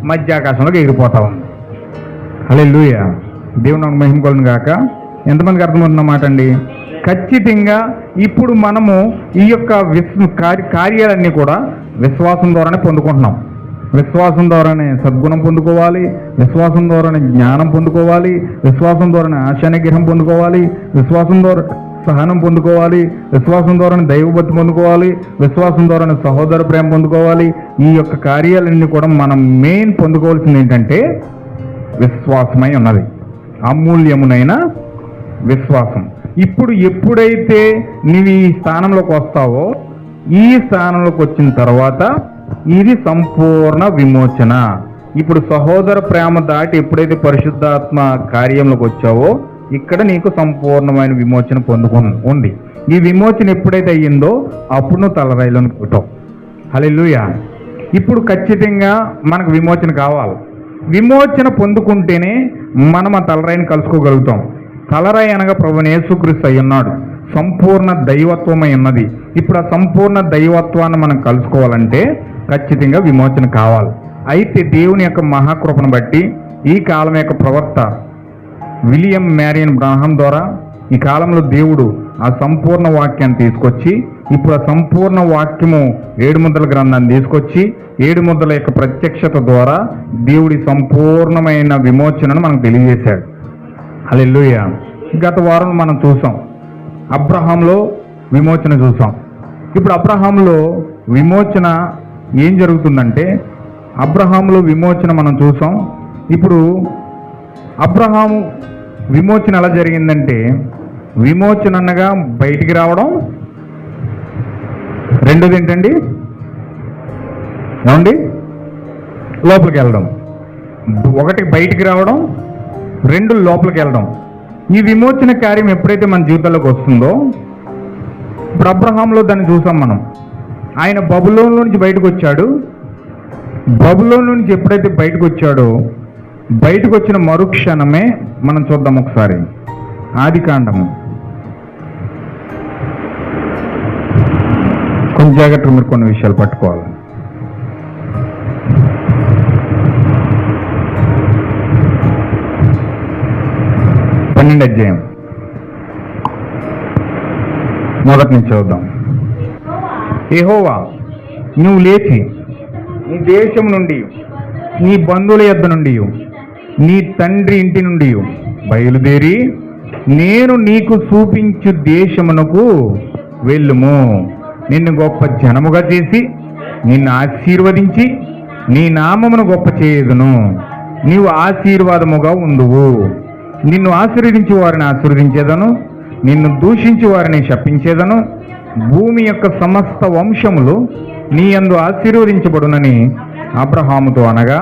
మధ్య ఆకాశంలోకి ఎగిరిపోతా ఉంది. హల్లెలూయా, దేవుని మహిమ కలుగును గాక. ఎంతమందికి అర్థమవుతున్నమాట అండి? ఖచ్చితంగా ఇప్పుడు మనము ఈ యొక్క కార్యాలన్నీ కూడా విశ్వాసం ద్వారానే పొందుకుంటున్నాం. విశ్వాసం ద్వారానే సద్గుణం పొందుకోవాలి, విశ్వాసం ద్వారానే జ్ఞానం పొందుకోవాలి, విశ్వాసం ద్వారానే ఆశానిగ్రహం పొందుకోవాలి, విశ్వాసం ద్వారా సహనం పొందుకోవాలి, విశ్వాసం ద్వారానే దైవభక్తి పొందుకోవాలి, విశ్వాసం ద్వారానే సహోదర ప్రేమ పొందుకోవాలి. ఈ యొక్క కార్యాలన్నీ కూడా మనం మెయిన్ పొందుకోవాల్సింది ఏంటంటే విశ్వాసమై ఉన్నది, అమూల్యమునైన విశ్వాసం. ఇప్పుడు ఎప్పుడైతే నీవు ఈ స్థానంలోకి వస్తావో, ఈ స్థానంలోకి వచ్చిన తర్వాత ఇది సంపూర్ణ విమోచన. ఇప్పుడు సహోదర ప్రేమ దాటి ఎప్పుడైతే పరిశుద్ధాత్మ కార్యంలోకి వచ్చావో ఇక్కడ నీకు సంపూర్ణమైన విమోచన ఉంది. ఈ విమోచన ఎప్పుడైతే అయ్యిందో అప్పుడు నువ్వు తలరాయిలోని పుట్టావు. హల్లెలూయా. ఇప్పుడు ఖచ్చితంగా మనకు విమోచన కావాలి. విమోచన పొందుకుంటేనే మనం ఆ తలరాయిని కలుసుకోగలుగుతాం. తలరాయి అనగా ప్రభువైన యేసుక్రీస్తు అయి ఉన్నాడు, సంపూర్ణ దైవత్వమై ఉన్నది. ఇప్పుడు ఆ సంపూర్ణ దైవత్వాన్ని మనం కలుసుకోవాలంటే ఖచ్చితంగా విమోచన కావాలి. అయితే దేవుని యొక్క మహాకృపను బట్టి ఈ కాలం యొక్క ప్రవక్త విలియం మ్యారియన్ బ్రహ్మం ద్వారా ఈ కాలంలో దేవుడు ఆ సంపూర్ణ వాక్యాన్ని తీసుకొచ్చి, ఇప్పుడు ఆ సంపూర్ణ వాక్యము 7 ముద్రల గ్రంథాన్ని తీసుకొచ్చి 7 ముద్రల యొక్క ప్రత్యక్షత ద్వారా దేవుడి సంపూర్ణమైన విమోచనను మనకు తెలియజేశాడు. హల్లెలూయా. గత వారం మనం చూసాం, అబ్రహాంలో విమోచన చూసాం. ఇప్పుడు అబ్రహాంలో విమోచన ఏం జరుగుతుందంటే, అబ్రహాంలో విమోచన మనం చూసాం. ఇప్పుడు అబ్రహాము విమోచన ఎలా జరిగిందంటే, విమోచన అనగా బయటికి రావడం, రెండోది ఏంటండి ఏమండి, లోపలికి వెళ్ళడం. ఒకటి బయటికి రావడం, 2 లోపలికి వెళ్ళడం. ఈ విమోచన కార్యం ఎప్పుడైతే మన జీవితంలోకి వస్తుందో, ఇప్పుడు అబ్రహాంలో దాన్ని చూసాం మనం. ఆయన బబులోను నుంచి బయటకు వచ్చాడు. బబులోను నుంచి ఎప్పుడైతే బయటకు వచ్చాడో, బయటకు వచ్చిన మరుక్షణమే మనం చూద్దాం ఒకసారి ఆదికాండము. కొంచెం జాగ్రత్తగా మీరు కొన్ని విషయాలు పట్టుకోవాలి. అధ్యాయం 1 నుంచి చూద్దాం. యెహోవా, నువ్వు లేచి నీ దేశం నుండి, నీ బంధువుల యొద్ద నుండి, నీ తండ్రి ఇంటి నుండి బయలుదేరి నేను నీకు చూపించు దేశమునకు వెళ్ళుము. నిన్ను గొప్ప జనముగా చేసి నిన్ను ఆశీర్వదించి నీ నామమును గొప్ప చేయుదును. నీవు ఆశీర్వాదముగా ఉండువు. నిన్ను ఆశీర్వదించి వారిని ఆశీర్వదించేదను, నిన్ను దూషించి వారిని శపించేదను. భూమి యొక్క సమస్త వంశములు నీ యందు ఆశీర్వదించబడునని అబ్రహాముతో అనగా,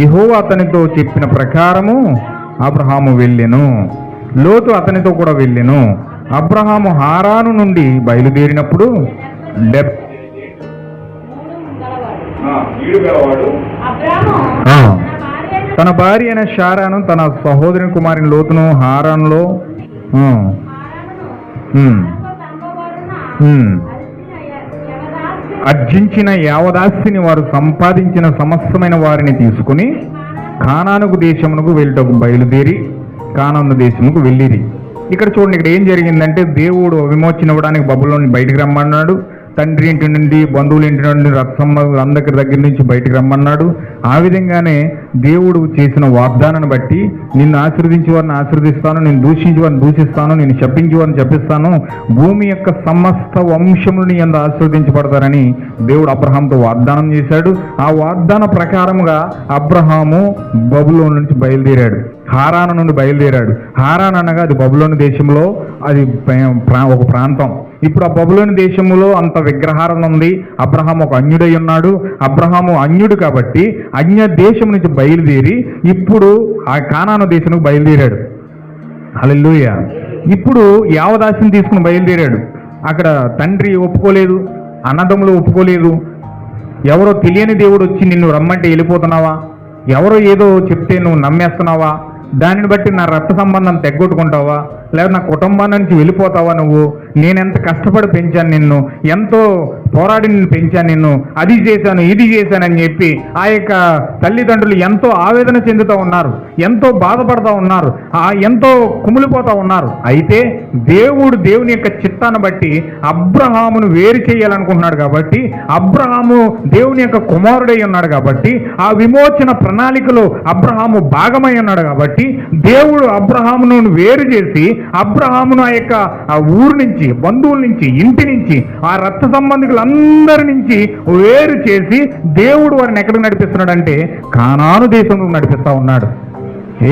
యెహోవా అతనితో చెప్పిన ప్రకారము అబ్రహాము వెళ్ళెను. లోతు అతనితో కూడా వెళ్ళెను. అబ్రహాము హారాను నుండి బయలుదేరినప్పుడు తన భార్య అయిన శారాను, తన సహోదరి కుమారుని లోతును హారానులో అర్జించిన యావదాస్తిని వారు సంపాదించిన సమస్తమైన వారిని తీసుకుని కానాను దేశమునకు వెళ్ళటకు బయలుదేరి కానాను దేశముకు వెళ్ళిరి. ఇక్కడ చూడండి, ఇక్కడ ఏం జరిగిందంటే, దేవుడు విమోచన ఇవ్వడానికి బబులోని బయటికి రమ్మన్నాడు. తండ్రి ఇంటి నుండి, బంధువుల ఇంటి నుండి, రత్సమ్మ అందరి దగ్గర నుంచి బయటికి రమ్మన్నాడు. ఆ విధంగానే దేవుడు చేసిన వాగ్దానాన్ని బట్టి నిన్ను ఆశీర్వదించి వారిని ఆశీర్వదిస్తాను, నేను దూషించి వారిని దూషిస్తాను, నేను శపించి వారిని శపిస్తాను, భూమి యొక్క సమస్త వంశములు నీ యందు ఆశీర్వదించబడతారని దేవుడు అబ్రహాంతో వాగ్దానం చేశాడు. ఆ వాగ్దాన ప్రకారముగా అబ్రహాము బబులోను నుంచి బయలుదేరాడు, హారాను నుండి బయలుదేరాడు. హారాన్ అనగా అది బబులోను దేశంలో అది ఒక ప్రాంతం. ఇప్పుడు ఆ బబులోని దేశంలో అంత విగ్రహారం ఉంది. అబ్రహాం ఒక అన్యుడై ఉన్నాడు. అబ్రహాము అన్యుడు కాబట్టి అన్య దేశం నుంచి బయలుదేరి ఇప్పుడు ఆ కానాను దేశానికి బయలుదేరాడు. హల్లెలూయా. ఇప్పుడు యావదాసిని తీసుకుని బయలుదేరాడు. అక్కడ తండ్రి ఒప్పుకోలేదు, అన్నదమ్ములు ఒప్పుకోలేదు. ఎవరో తెలియని దేవుడు వచ్చి నిన్ను రమ్మంటే వెళ్ళిపోతున్నావా, ఎవరో ఏదో చెప్తే నువ్వు నమ్మేస్తున్నావా, దానిని బట్టి నా రక్త సంబంధం తెగ్గొట్టుకుంటావా, లేదా నా కుటుంబాన్ని నుంచి వెళ్ళిపోతావా నువ్వు, నేనెంత కష్టపడి పెంచాను నిన్ను, ఎంతో పోరాడి నిన్ను పెంచాను నిన్ను, అది చేశాను ఇది చేశానని చెప్పి ఆ యొక్క తల్లిదండ్రులు ఎంతో ఆవేదన చెందుతూ ఉన్నారు, ఎంతో బాధపడుతూ ఉన్నారు, ఎంతో కుమిలిపోతూ ఉన్నారు. అయితే దేవుని యొక్క చిత్తాన్ని బట్టి అబ్రహామును వేరు చేయాలనుకుంటున్నాడు కాబట్టి, అబ్రహాము దేవుని యొక్క కుమారుడై ఉన్నాడు కాబట్టి, ఆ విమోచన ప్రణాళికలో అబ్రహాము భాగమై ఉన్నాడు కాబట్టి, దేవుడు అబ్రహామును వేరు చేసి అబ్రహామును ఆ ఊరు నుంచి, బంధువుల నుంచి, ఇంటి నుంచి, ఆ రక్త సంబంధికులందరి నుంచి వేరు చేసి దేవుడు వారిని ఎక్కడికి నడిపిస్తున్నాడంటే కానాను దేశంలోకి నడిపిస్తా ఉన్నాడు.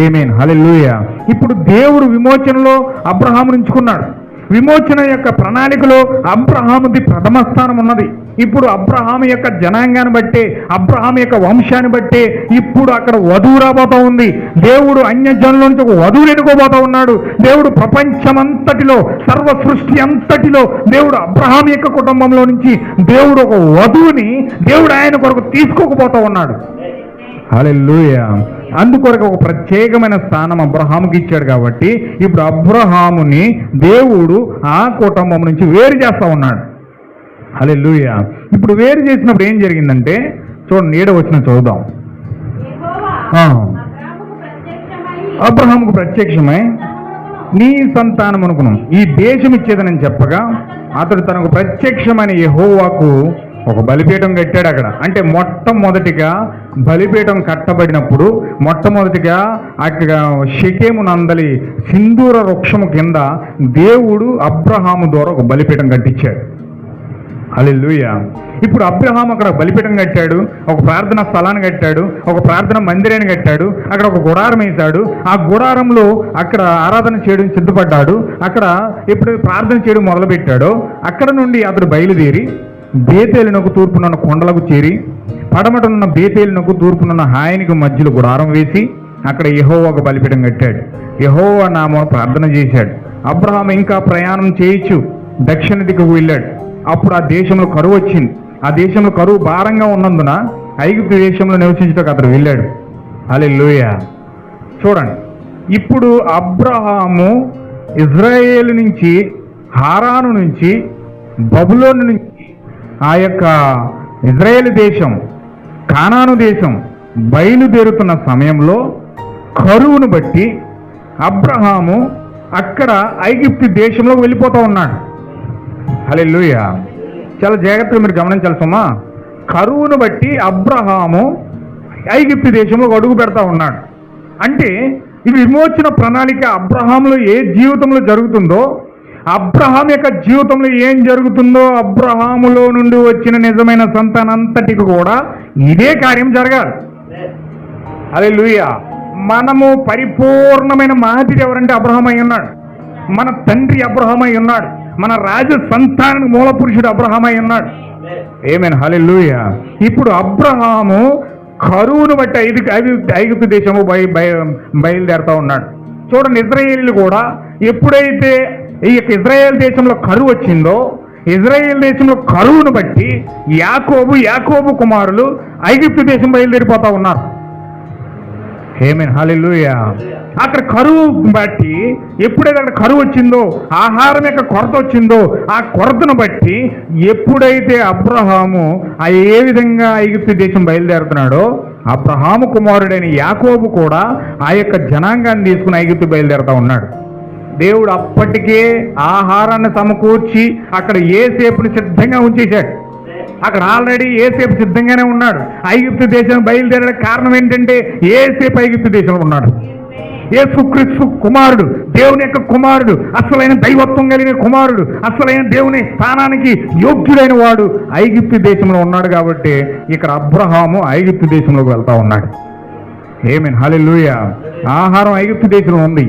ఆమేన్, హల్లెలూయా. ఇప్పుడు దేవుడు విమోచనలో అబ్రహామును ఎంచుకున్నాడు. విమోచన యొక్క ప్రణాళికలో అబ్రహాముది ప్రథమ స్థానం ఉన్నది. ఇప్పుడు అబ్రహాము యొక్క జనాంగాన్ని బట్టే, అబ్రహాము యొక్క వంశాన్ని బట్టే ఇప్పుడు అక్కడ వధువు రాబోతా ఉంది. దేవుడు అన్యజనుల నుంచి ఒక వధువుని ఎన్నుకోబోతా ఉన్నాడు. దేవుడు ప్రపంచమంతటిలో, సర్వ సృష్టి అంతటిలో దేవుడు అబ్రహాము యొక్క కుటుంబంలో నుంచి దేవుడు ఒక వధువుని దేవుడు ఆయన కొరకు తీసుకోకపోతా ఉన్నాడు. హల్లెలూయా. అందుకొరకు ఒక ప్రత్యేకమైన స్థానం అబ్రహాముకి ఇచ్చాడు కాబట్టి ఇప్పుడు అబ్రహాముని దేవుడు ఆ కుటుంబం నుంచి వేరు చేస్తా ఉన్నాడు. హల్లెలూయా. ఇప్పుడు వేరు చేసినప్పుడు ఏం జరిగిందంటే చూడండి, 7వ వచనం చదువుదాం. అబ్రహాముకు ప్రత్యక్షమై నీ సంతానమునకును ఈ దేశం ఇచ్చేదనని చెప్పగా అతడు తనకు ప్రత్యక్షమైన యెహోవాకు ఒక బలిపీఠం కట్టాడు అక్కడ. అంటే మొట్టమొదటిగా బలిపీఠం కట్టబడినప్పుడు మొట్టమొదటిగా అక్కడ షెకెము నందలి సింధూర వృక్షము కింద దేవుడు అబ్రహాము ద్వారా ఒక బలిపీఠం కట్టించాడు. హల్లెలూయా. ఇప్పుడు అబ్రహాము అక్కడ బలిపీఠం కట్టాడు, ఒక ప్రార్థన స్థలాన్ని కట్టాడు, ఒక ప్రార్థన మందిరాన్ని కట్టాడు, అక్కడ ఒక గుడారం వేశాడు. ఆ గుడారంలో అక్కడ ఆరాధన చేయడం సిద్ధపడ్డాడు. అక్కడ ఎప్పుడు ప్రార్థన చేయడం మొదలుపెట్టాడో అక్కడ నుండి అతడు బయలుదేరి బేతేలునకు తూర్పునున్న కొండలకు చేరి పడమటనున్న బేతేలునకు తూర్పునున్న హాయనికి మధ్యలో గుడారం వేసి అక్కడ యెహోవాకు బలిపీఠం కట్టాడు. యెహోవా నామమున ప్రార్థన చేశాడు. అబ్రహాము ఇంకా ప్రయాణం చేయొచ్చు దక్షిణ దిక్కుకు వెళ్ళాడు. అప్పుడు ఆ దేశంలో కరువు వచ్చింది. ఆ దేశంలో కరువు భారంగా ఉన్నందున ఐగుప్తు దేశంలో నివసించడానికి అతడు వెళ్ళాడు. హల్లెలూయా. చూడండి, ఇప్పుడు అబ్రహాము ఇజ్రాయేలు నుంచి, హారాను నుంచి, బబులోను నుంచి ఆ యొక్క ఇజ్రాయేలు దేశం, కానాను దేశం బయలుదేరుతున్న సమయంలో కరువును బట్టి అబ్రహాము అక్కడ ఐగుప్తు దేశంలోకి వెళ్ళిపోతూ ఉన్నాడు. హల్లెలూయా. చాలా జాగ్రత్తగా మీరు గమనించాలి సుమా. కరువును బట్టి అబ్రహాము ఐగుప్తు దేశంలో అడుగు పెడతా ఉన్నాడు. అంటే ఇది విమోచన ప్రణాళిక అబ్రహాములో ఏ జీవితంలో జరుగుతుందో, అబ్రహాం యొక్క జీవితంలో ఏం జరుగుతుందో, అబ్రహాములో నుండి వచ్చిన నిజమైన సంతానంతటికి కూడా ఇదే కార్యం జరగాలి. హల్లెలూయా. మనము పరిపూర్ణమైన మాదిరి ఎవరంటే అబ్రహాం అయి ఉన్నాడు. మన తండ్రి అబ్రహాం అయి ఉన్నాడు. మన రాజు సంతానానికి మూల పురుషుడు అబ్రహాం అయి ఉన్నాడు. ఆమేన్, హల్లెలూయా. ఇప్పుడు అబ్రహాము కరువును బట్టి ఐగుప్తు దేశము బయలుదేరుతూ ఉన్నాడు. చూడండి, ఇజ్రాయేలీలు కూడా ఎప్పుడైతే ఈ యొక్క ఇజ్రాయేల్ దేశంలో కరువు వచ్చిందో, ఇజ్రాయేల్ దేశంలో కరువును బట్టి యాకోబు కుమారులు ఐగుప్తు దేశం బయలుదేరిపోతా ఉన్నారు. ఆమేన్, హల్లెలూయా. అక్కడ కరువు బట్టి ఎప్పుడైతే అక్కడ కరువు వచ్చిందో, ఆహారం యొక్క కొరత వచ్చిందో, ఆ కొరతను బట్టి ఎప్పుడైతే అబ్రహాము ఏ విధంగా ఐగుప్తు దేశం బయలుదేరుతున్నాడో, అబ్రహాము కుమారుడైన యాకోబు కూడా ఆ యొక్క జనాంగాన్ని తీసుకుని ఐగుప్తు బయలుదేరుతా ఉన్నాడు. దేవుడు అప్పటికే ఆహారాన్ని సమకూర్చి అక్కడ యోసేపుని సిద్ధంగా ఉంచేశాడు. అక్కడ ఆల్రెడీ యోసేపు సిద్ధంగానే ఉన్నాడు. ఐగుప్తు దేశం బయలుదేరే కారణం ఏంటంటే యోసేపు ఐగుప్తు దేశంలో ఉన్నాడు. యేసుక్రీస్తు కుమారుడు, దేవుని యొక్క కుమారుడు, అసలైన దైవత్వం కలిగిన కుమారుడు, అసలైన దేవుని స్థానానికి యోగ్యుడైన వాడు ఐగుప్తు దేశంలో ఉన్నాడు. కాబట్టి ఇక్కడ అబ్రహాము ఐగుప్తు దేశంలోకి వెళ్తా ఉన్నాడు. ఆమేన్, హల్లెలూయా. ఆహారం ఐగుప్తు దేశంలో ఉంది.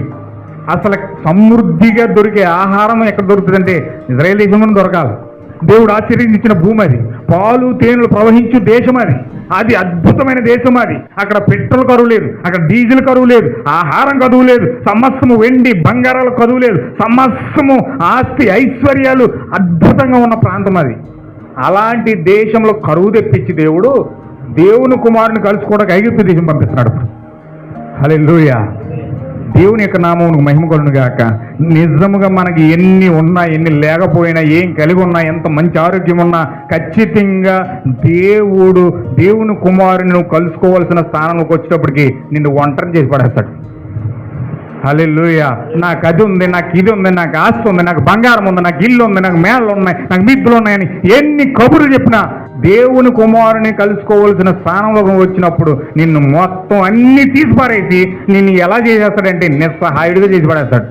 అసలు సమృద్ధిగా దొరికే ఆహారం ఎక్కడ దొరుకుతుందంటే ఇజ్రాయేల్ దేశంలో దొరకాలి. దేవుడు ఆశీర్వదించిన భూమి అది, పాలు తేనెలు ప్రవహించు దేశం అది. అది అద్భుతమైన దేశం అది. అక్కడ పెట్రోల్ కరువు లేదు, అక్కడ డీజిల్ కరువు లేదు, ఆహారం కరువు లేదు, సమస్తము వెండి బంగారాలు కరువు లేదు, సమస్తము ఆస్తి ఐశ్వర్యాలు అద్భుతంగా ఉన్న ప్రాంతం అది. అలాంటి దేశంలో కరువు తెప్పించి దేవుని కుమారుని కలుసుకోవడానికి ఐగుప్తు దేశం పంపిస్తున్నాడు. హల్లెలూయా. దేవుని యొక్క నామమునకు మహిమ కలుగును గాక. నిజముగా మనకి ఎన్ని ఉన్నా ఎన్ని లేకపోయినా ఏం కలిగి ఉన్నా ఎంత మంచి ఆరోగ్యం ఉన్నా ఖచ్చితంగా దేవుని కుమారుని నువ్వు కలుసుకోవాల్సిన స్థానంలోకి వచ్చేటప్పటికి నిన్ను ఒంటరి చేసి పడేస్తాడు. హల్లెలూయా. నాకు అది ఉంది, నాకు ఇది ఉంది, నాకు ఆస్తి ఉంది, నాకు బంగారం ఉంది, నాకు ఇల్లు ఉంది, నాకు మేళ్ళు ఉన్నాయి, నాకు మిద్దులు ఉన్నాయని ఎన్ని కబుర్లు చెప్పినా దేవుని కుమారుని కలుసుకోవాల్సిన స్థానంలోకి వచ్చినప్పుడు నిన్ను మొత్తం అన్ని తీసి పారేసి నిన్ను ఎలా చేసేస్తాడంటే నిస్సహాయుడిగా చేసి పడేస్తాడు.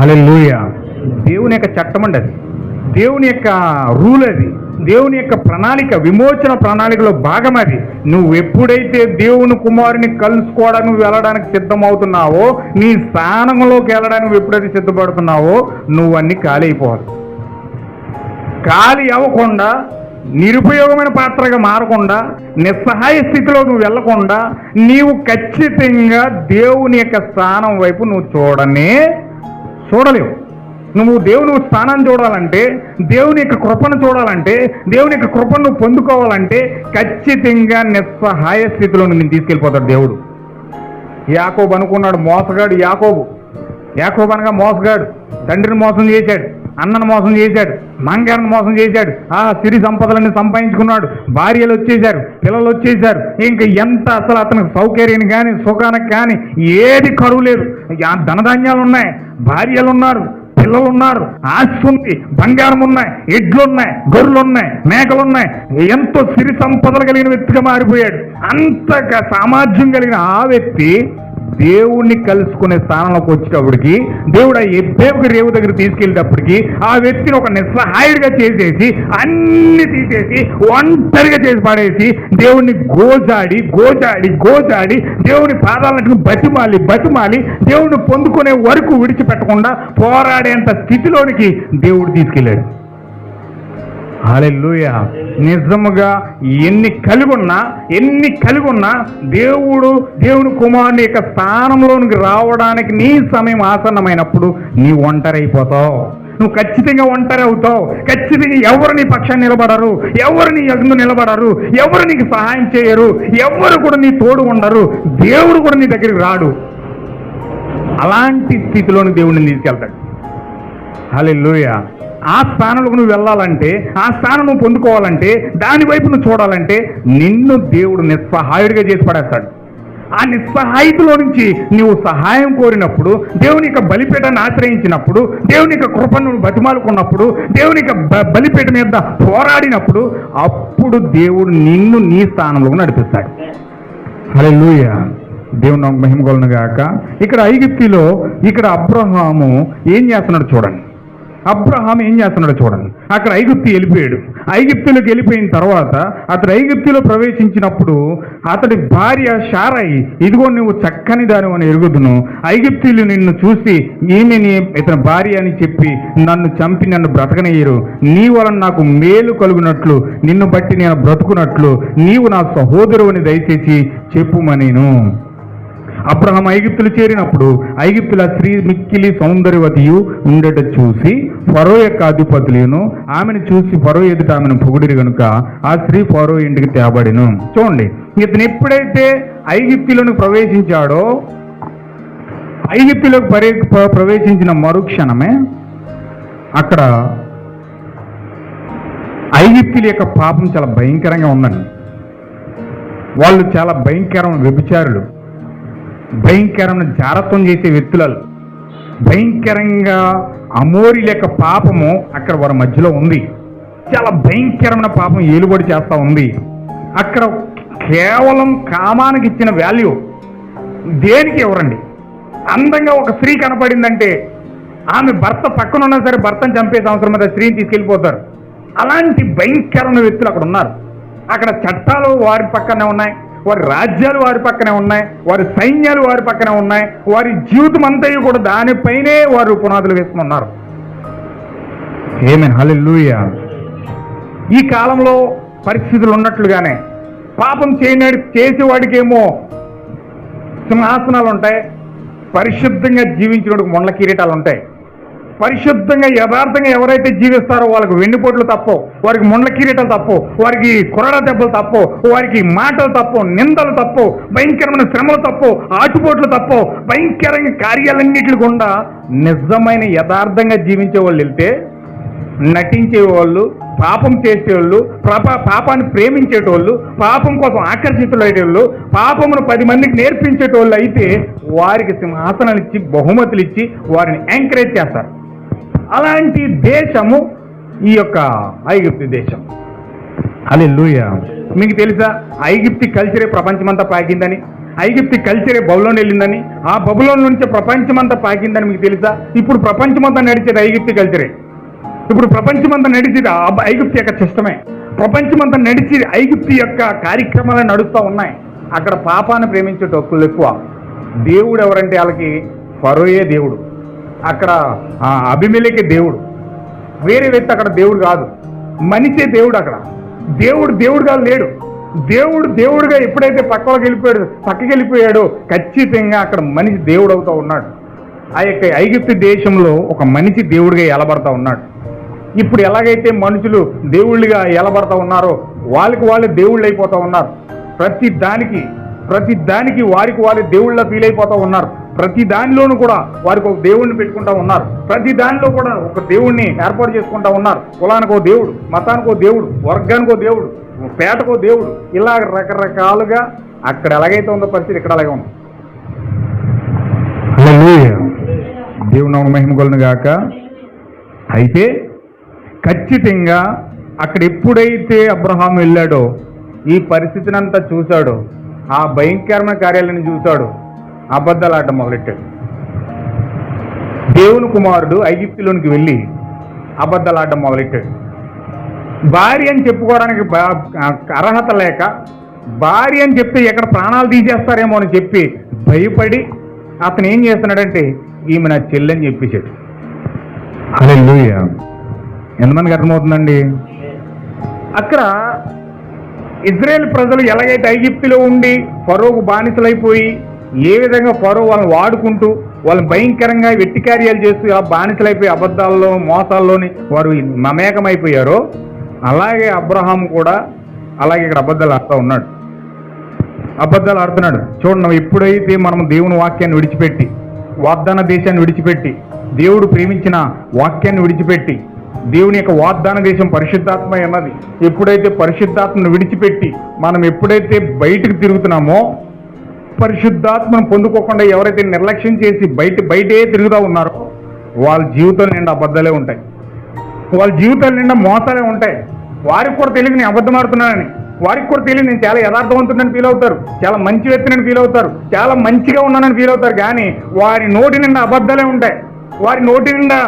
హల్లెలూయా. దేవుని యొక్క చట్టం అండి అది, దేవుని యొక్క రూల్ అది, దేవుని యొక్క ప్రణాళిక, విమోచన ప్రణాళికలో భాగం అది. నువ్వు ఎప్పుడైతే దేవుని కుమారుని కలుసుకోవడానికి వెళ్ళడానికి సిద్ధమవుతున్నావో, నీ స్థానంలోకి వెళ్ళడానికి నువ్వు ఎప్పుడైతే సిద్ధపడుతున్నావో నువ్వు అన్ని ఖాళీ అయిపోవాలి. ఖాళీ అవ్వకుండా, నిరుపయోగమైన పాత్రగా మారకుండా, నిస్సహాయ స్థితిలో నువ్వు వెళ్లకుండా నీవు ఖచ్చితంగా దేవుని యొక్క స్థానం వైపు నువ్వు చూడలేవు. నువ్వు దేవుని స్థానాన్ని చూడాలంటే, దేవుని యొక్క కృపను చూడాలంటే, దేవుని యొక్క కృపను నువ్వు పొందుకోవాలంటే ఖచ్చితంగా నిస్సహాయ స్థితిలో నేను తీసుకెళ్ళిపోతాడు దేవుడు. యాకోబు అనుకున్నాడు, మోసగాడు యాకోబు అనగా మోసగాడు. తండ్రిని మోసం చేశాడు, అన్నను మోసం చేశాడు, మంగారిని మోసం చేశాడు, సిరి సంపదలన్నీ సంపాదించుకున్నాడు, భార్యలు వచ్చేశారు, పిల్లలు వచ్చేశారు, ఇంకా ఎంత అసలు అతనికి సౌకర్యానికి కానీ సుఖానికి కానీ ఏది కరువు లేదు. ధనధాన్యాలు ఉన్నాయి, భార్యలు ఉన్నారు, పిల్లలు ఉన్నారు, ఆస్తి ఉంది, బంగారం ఉన్నాయి, ఎడ్లున్నాయి, గొర్రెలున్నాయి, మేకలున్నాయి, ఎంతో సిరి సంపదలు కలిగిన వ్యక్తిగా మారిపోయాడు. అంతగా సామర్థ్యం కలిగిన ఆ వ్యక్తి దేవుణ్ణి కలుసుకునే స్థానంలోకి వచ్చేటప్పటికి, దేవుడు ఆ ఎబ్బేపు రేవు దగ్గర తీసుకెళ్ళేటప్పటికి ఆ వ్యక్తిని ఒక నిస్సహాయుడిగా చేసేసి అన్ని తీసేసి ఒంటరిగా చేసి పడేసి దేవుణ్ణి గోజాడి దేవుని పాదాలను బతిమాలి దేవుణ్ణి పొందుకునే వరకు విడిచిపెట్టకుండా పోరాడేంత స్థితిలోనికి దేవుడు తీసుకెళ్ళాడు. హల్లెలూయా. నిజముగా ఎన్ని కలిగి ఉన్నా దేవుని కుమారుని యొక్క స్థానంలోనికి రావడానికి నీ సమయం ఆసన్నమైనప్పుడు నీ ఒంటరి అయిపోతావు. నువ్వు ఖచ్చితంగా ఒంటరి అవుతావు. ఖచ్చితంగా ఎవరు నీ పక్షాన్ని నిలబడరు, ఎవరు నీ ఎదురు నిలబడరు, ఎవరు నీకు సహాయం చేయరు, ఎవరు కూడా నీ తోడు ఉండరు, దేవుడు కూడా నీ దగ్గరికి రాడు. అలాంటి స్థితిలోని దేవుడిని తీసుకెళ్తాడు. హల్లెలూయా. ఆ స్థానంలోకి నువ్వు వెళ్ళాలంటే, ఆ స్థానం నువ్వు పొందుకోవాలంటే, దాని వైపు నువ్వు చూడాలంటే నిన్ను దేవుడు నిస్సహాయుడిగా చేసి పడేస్తాడు. ఆ నిస్సహాయితలో నుంచి నువ్వు సహాయం కోరినప్పుడు, దేవుని యొక్క బలిపీఠాన్ని ఆశ్రయించినప్పుడు, దేవుని యొక్క కృపను బతిమాలుకున్నప్పుడు, దేవుని యొక్క బలిపీఠ మీద పోరాడినప్పుడు, అప్పుడు దేవుడు నిన్ను నీ స్థానంలోకి నడిపిస్తాడు. హల్లెలూయా. దేవుని మహిమ కలుగును గాక. ఇక్కడ ఐగుప్తులో అబ్రహాము ఏం చేస్తున్నాడు చూడండి. అక్కడ ఐగుప్తు వెళ్ళిపోయాడు. ఐగుప్తులోకి వెళ్ళిపోయిన తర్వాత అతడు ఐగుప్తులో ప్రవేశించినప్పుడు అతడి భార్య శారయి, ఇదిగో నువ్వు చక్కని దాని అని ఎరుగుదును, ఐగుప్తులు నిన్ను చూసి ఈమెని ఇతని భార్య అని చెప్పి నన్ను చంపి నన్ను బ్రతకనేయరు, నీ వలన నాకు మేలు కలుగునట్లు, నిన్ను బట్టి నేను బ్రతుకున్నట్లు నీవు నా సహోదరు అని దయచేసి చెప్పుమనేను. అబ్రహాం ఐగుప్తులు చేరినప్పుడు ఐగుప్తుల స్త్రీ మిక్కిలి సౌందర్యవతియు ఉండట చూసి ఫరో యొక్క అధిపతులను ఆమెను చూసి ఫరో ఎదుట ఆమెను పొగిడిరి గనుక ఆ స్త్రీ ఫరో ఇంటికి తేబడిను. చూడండి, ఇతను ఎప్పుడైతే ఐగుప్తులను ప్రవేశించాడో, ఐగుప్తులకు ప్రవేశించిన మరుక్షణమే అక్కడ ఐగుప్తుల యొక్క పాపం చాలా భయంకరంగా ఉందండి. వాళ్ళు చాలా భయంకరమైన వ్యభిచారులు, భయంకరమైన జారత్వం చేసే వ్యక్తులు, భయంకరంగా అమోరి లేక పాపము అక్కడ వారి మధ్యలో ఉంది. చాలా భయంకరమైన పాపం ఏలుబడి చేస్తూ ఉంది. అక్కడ కేవలం కామానికి ఇచ్చిన వాల్యూ దేనికి ఎవరండి? అందంగా ఒక స్త్రీ కనపడిందంటే ఆమె భర్త పక్కన ఉన్నా సరే భర్తను చంపేసి అవసరం మీద స్త్రీని తీసుకెళ్ళిపోతారు. అలాంటి భయంకరమైన వ్యక్తులు అక్కడ ఉన్నారు. అక్కడ చట్టాలు వారి పక్కనే ఉన్నాయి, వారి రాజ్యాలు వారి పక్కనే ఉన్నాయి, వారి సైన్యాలు వారి పక్కనే ఉన్నాయి, వారి జీవితం అంతా కూడా దానిపైనే వారు పునాదులు వేసుకున్నారు. ఆమేన్. హల్లెలూయా. ఈ కాలంలో పరిస్థితులు ఉన్నట్లుగానే పాపం చేసేవాడికేమో సింహాసనాలు ఉంటాయి, పరిశుద్ధంగా జీవించినోడికి మొండ్ల కిరీటాలు ఉంటాయి. పరిశుద్ధంగా యథార్థంగా ఎవరైతే జీవిస్తారో వాళ్ళకి వెన్నుపోట్లు తప్పో, వారికి ముండ్ల కిరీటాలు తప్పో, వారికి కొరడ దెబ్బలు తప్పో, వారికి మాటలు తప్పో, నిందలు తప్పో, భయంకరమైన శ్రమలు తప్పో, ఆటుపోట్లు తప్పో, భయంకరంగా కార్యాలన్నిటి గుండా నిజమైన యథార్థంగా జీవించే వాళ్ళు వెళ్తే, నటించేవాళ్ళు, పాపం చేసేవాళ్ళు, పాపాన్ని ప్రేమించేటోళ్ళు, పాపం కోసం ఆకర్షితులయ్యేటోళ్ళు, పాపమును 10 మందికి నేర్పించేటోళ్ళు అయితే వారికి సింహాసనాలు ఇచ్చి బహుమతులు ఇచ్చి వారిని ఎంకరేజ్ చేస్తారు. అలాంటి దేశము ఈ యొక్క ఐగుప్తు దేశం. హల్లెలూయా. మీకు తెలుసా ఐగుప్తి కల్చరే ప్రపంచమంతా పాకిందని, ఐగుప్తి కల్చరే బబులోన్ వెళ్ళిందని, ఆ బబులోన్ నుంచి ప్రపంచమంతా పాకిందని మీకు తెలుసా? ఇప్పుడు ప్రపంచమంతా నడిచేది ఐగుప్తి కల్చరే. ఇప్పుడు ప్రపంచమంతా నడిచేది ఐగుప్తి యొక్క సిస్టమే. ప్రపంచమంతా నడిచి ఐగుప్తి యొక్క కార్యక్రమాలు నడుస్తూ ఉన్నాయి. అక్కడ పాపాన్ని ప్రేమించే టొక్కులు ఎక్కువ. దేవుడు ఎవరంటే వాళ్ళకి ఫరోయే దేవుడు, అక్కడ అబిమెలెకే దేవుడు, వేరే వ్యక్తి అక్కడ దేవుడు కాదు, మనిషే దేవుడు. అక్కడ దేవుడుగా లేడు. దేవుడుగా ఎప్పుడైతే పక్కకి వెళ్ళిపోయాడో ఖచ్చితంగా అక్కడ మనిషి దేవుడు అవుతూ ఉన్నాడు. ఆ యొక్క ఐగుప్తు దేశంలో ఒక మనిషి దేవుడిగా ఎలబడతా ఉన్నాడు. ఇప్పుడు ఎలాగైతే మనుషులు దేవుళ్ళుగా ఎలబడతా ఉన్నారో వాళ్ళకి వాళ్ళే దేవుళ్ళు అయిపోతూ ఉన్నారు. ప్రతి దానికి వారికి వాళ్ళే దేవుళ్ళ ఫీల్ అయిపోతూ ఉన్నారు. ప్రతి దానిలోనూ కూడా వారికి ఒక దేవుడిని పెట్టుకుంటా ఉన్నారు. ప్రతి దానిలో కూడా ఒక దేవుడిని ఏర్పాటు చేసుకుంటా ఉన్నారు. కులానికో దేవుడు, మతానికో దేవుడు, వర్గానికో దేవుడు, పేటకో దేవుడు, ఇలా రకరకాలుగా అక్కడ ఎలాగైతే ఉందో పరిస్థితి ఇక్కడ అలాగే ఉంది. దేవుని మహిమ కలుగును గాక. అయితే ఖచ్చితంగా అక్కడ ఎప్పుడైతే అబ్రహాము వెళ్ళాడో ఈ పరిస్థితిని అంతా చూశాడో, ఆ భయంకరమైన కార్యాలను చూశాడు, అబద్ధాలు ఆడటం మొదలెట్టాడు. దేవుని కుమారుడు ఐగుప్తులోనికి వెళ్ళి అబద్ధాలు ఆడటం మొదలెట్టాడు. భార్య అని చెప్పుకోవడానికి అర్హత లేక, భార్య అని చెప్తే ఎక్కడ ప్రాణాలు తీసేస్తారేమో అని చెప్పి భయపడి అతను ఏం చేస్తున్నాడంటే ఈమె నా చెల్లెని చెప్పేశాడు. హల్లెలూయా. ఎంతమందికి అర్థమవుతుందండి? అక్కడ ఇజ్రాయేల్ ప్రజలు ఎలాగైతే ఐగుప్తులో ఉండి ఫరోకు బానిసలైపోయి ఏ విధంగా ఫరో వాళ్ళని వాడుకుంటూ వాళ్ళని భయంకరంగా వెట్టి కార్యాలు చేస్తూ ఆ బానిసలైపోయి అబద్ధాల్లో మోసాల్లోని వారు మమేకమైపోయారో అలాగే అబ్రహాం కూడా అలాగే ఇక్కడ అబద్ధాలు ఆడుతున్నాడు. చూడండి, ఎప్పుడైతే మనం దేవుని వాక్యాన్ని విడిచిపెట్టి, వాగ్దాన దేశాన్ని విడిచిపెట్టి, దేవుడు ప్రేమించిన వాక్యాన్ని విడిచిపెట్టి, దేవుని యొక్క వాగ్దాన దేశం పరిశుద్ధాత్మ అన్నది ఎప్పుడైతే పరిశుద్ధాత్మను విడిచిపెట్టి మనం ఎప్పుడైతే బయటకు తిరుగుతున్నామో, పరిశుద్ధాత్మను పొందుకోకుండా ఎవరైతే నిర్లక్ష్యం చేసి బయటే తిరుగుతూ ఉన్నారో వాళ్ళ జీవితం నిండా అబద్ధాలే ఉంటాయి. వాళ్ళ జీవితాల నిండా మోసాలే ఉంటాయి. వారికి కూడా తెలియదు నేను అబద్ధం ఆడుతున్నానని, వారికి కూడా తెలియదు నేను చాలా యథార్థవంతుడని ఫీల్ అవుతారు, చాలా మంచి వ్యక్తిని ఫీల్ అవుతారు, చాలా మంచిగా ఉన్నానని ఫీల్ అవుతారు. కానీ వారి నోటి నిండా అబద్ధాలే ఉంటాయి. వారి నోటి నిండా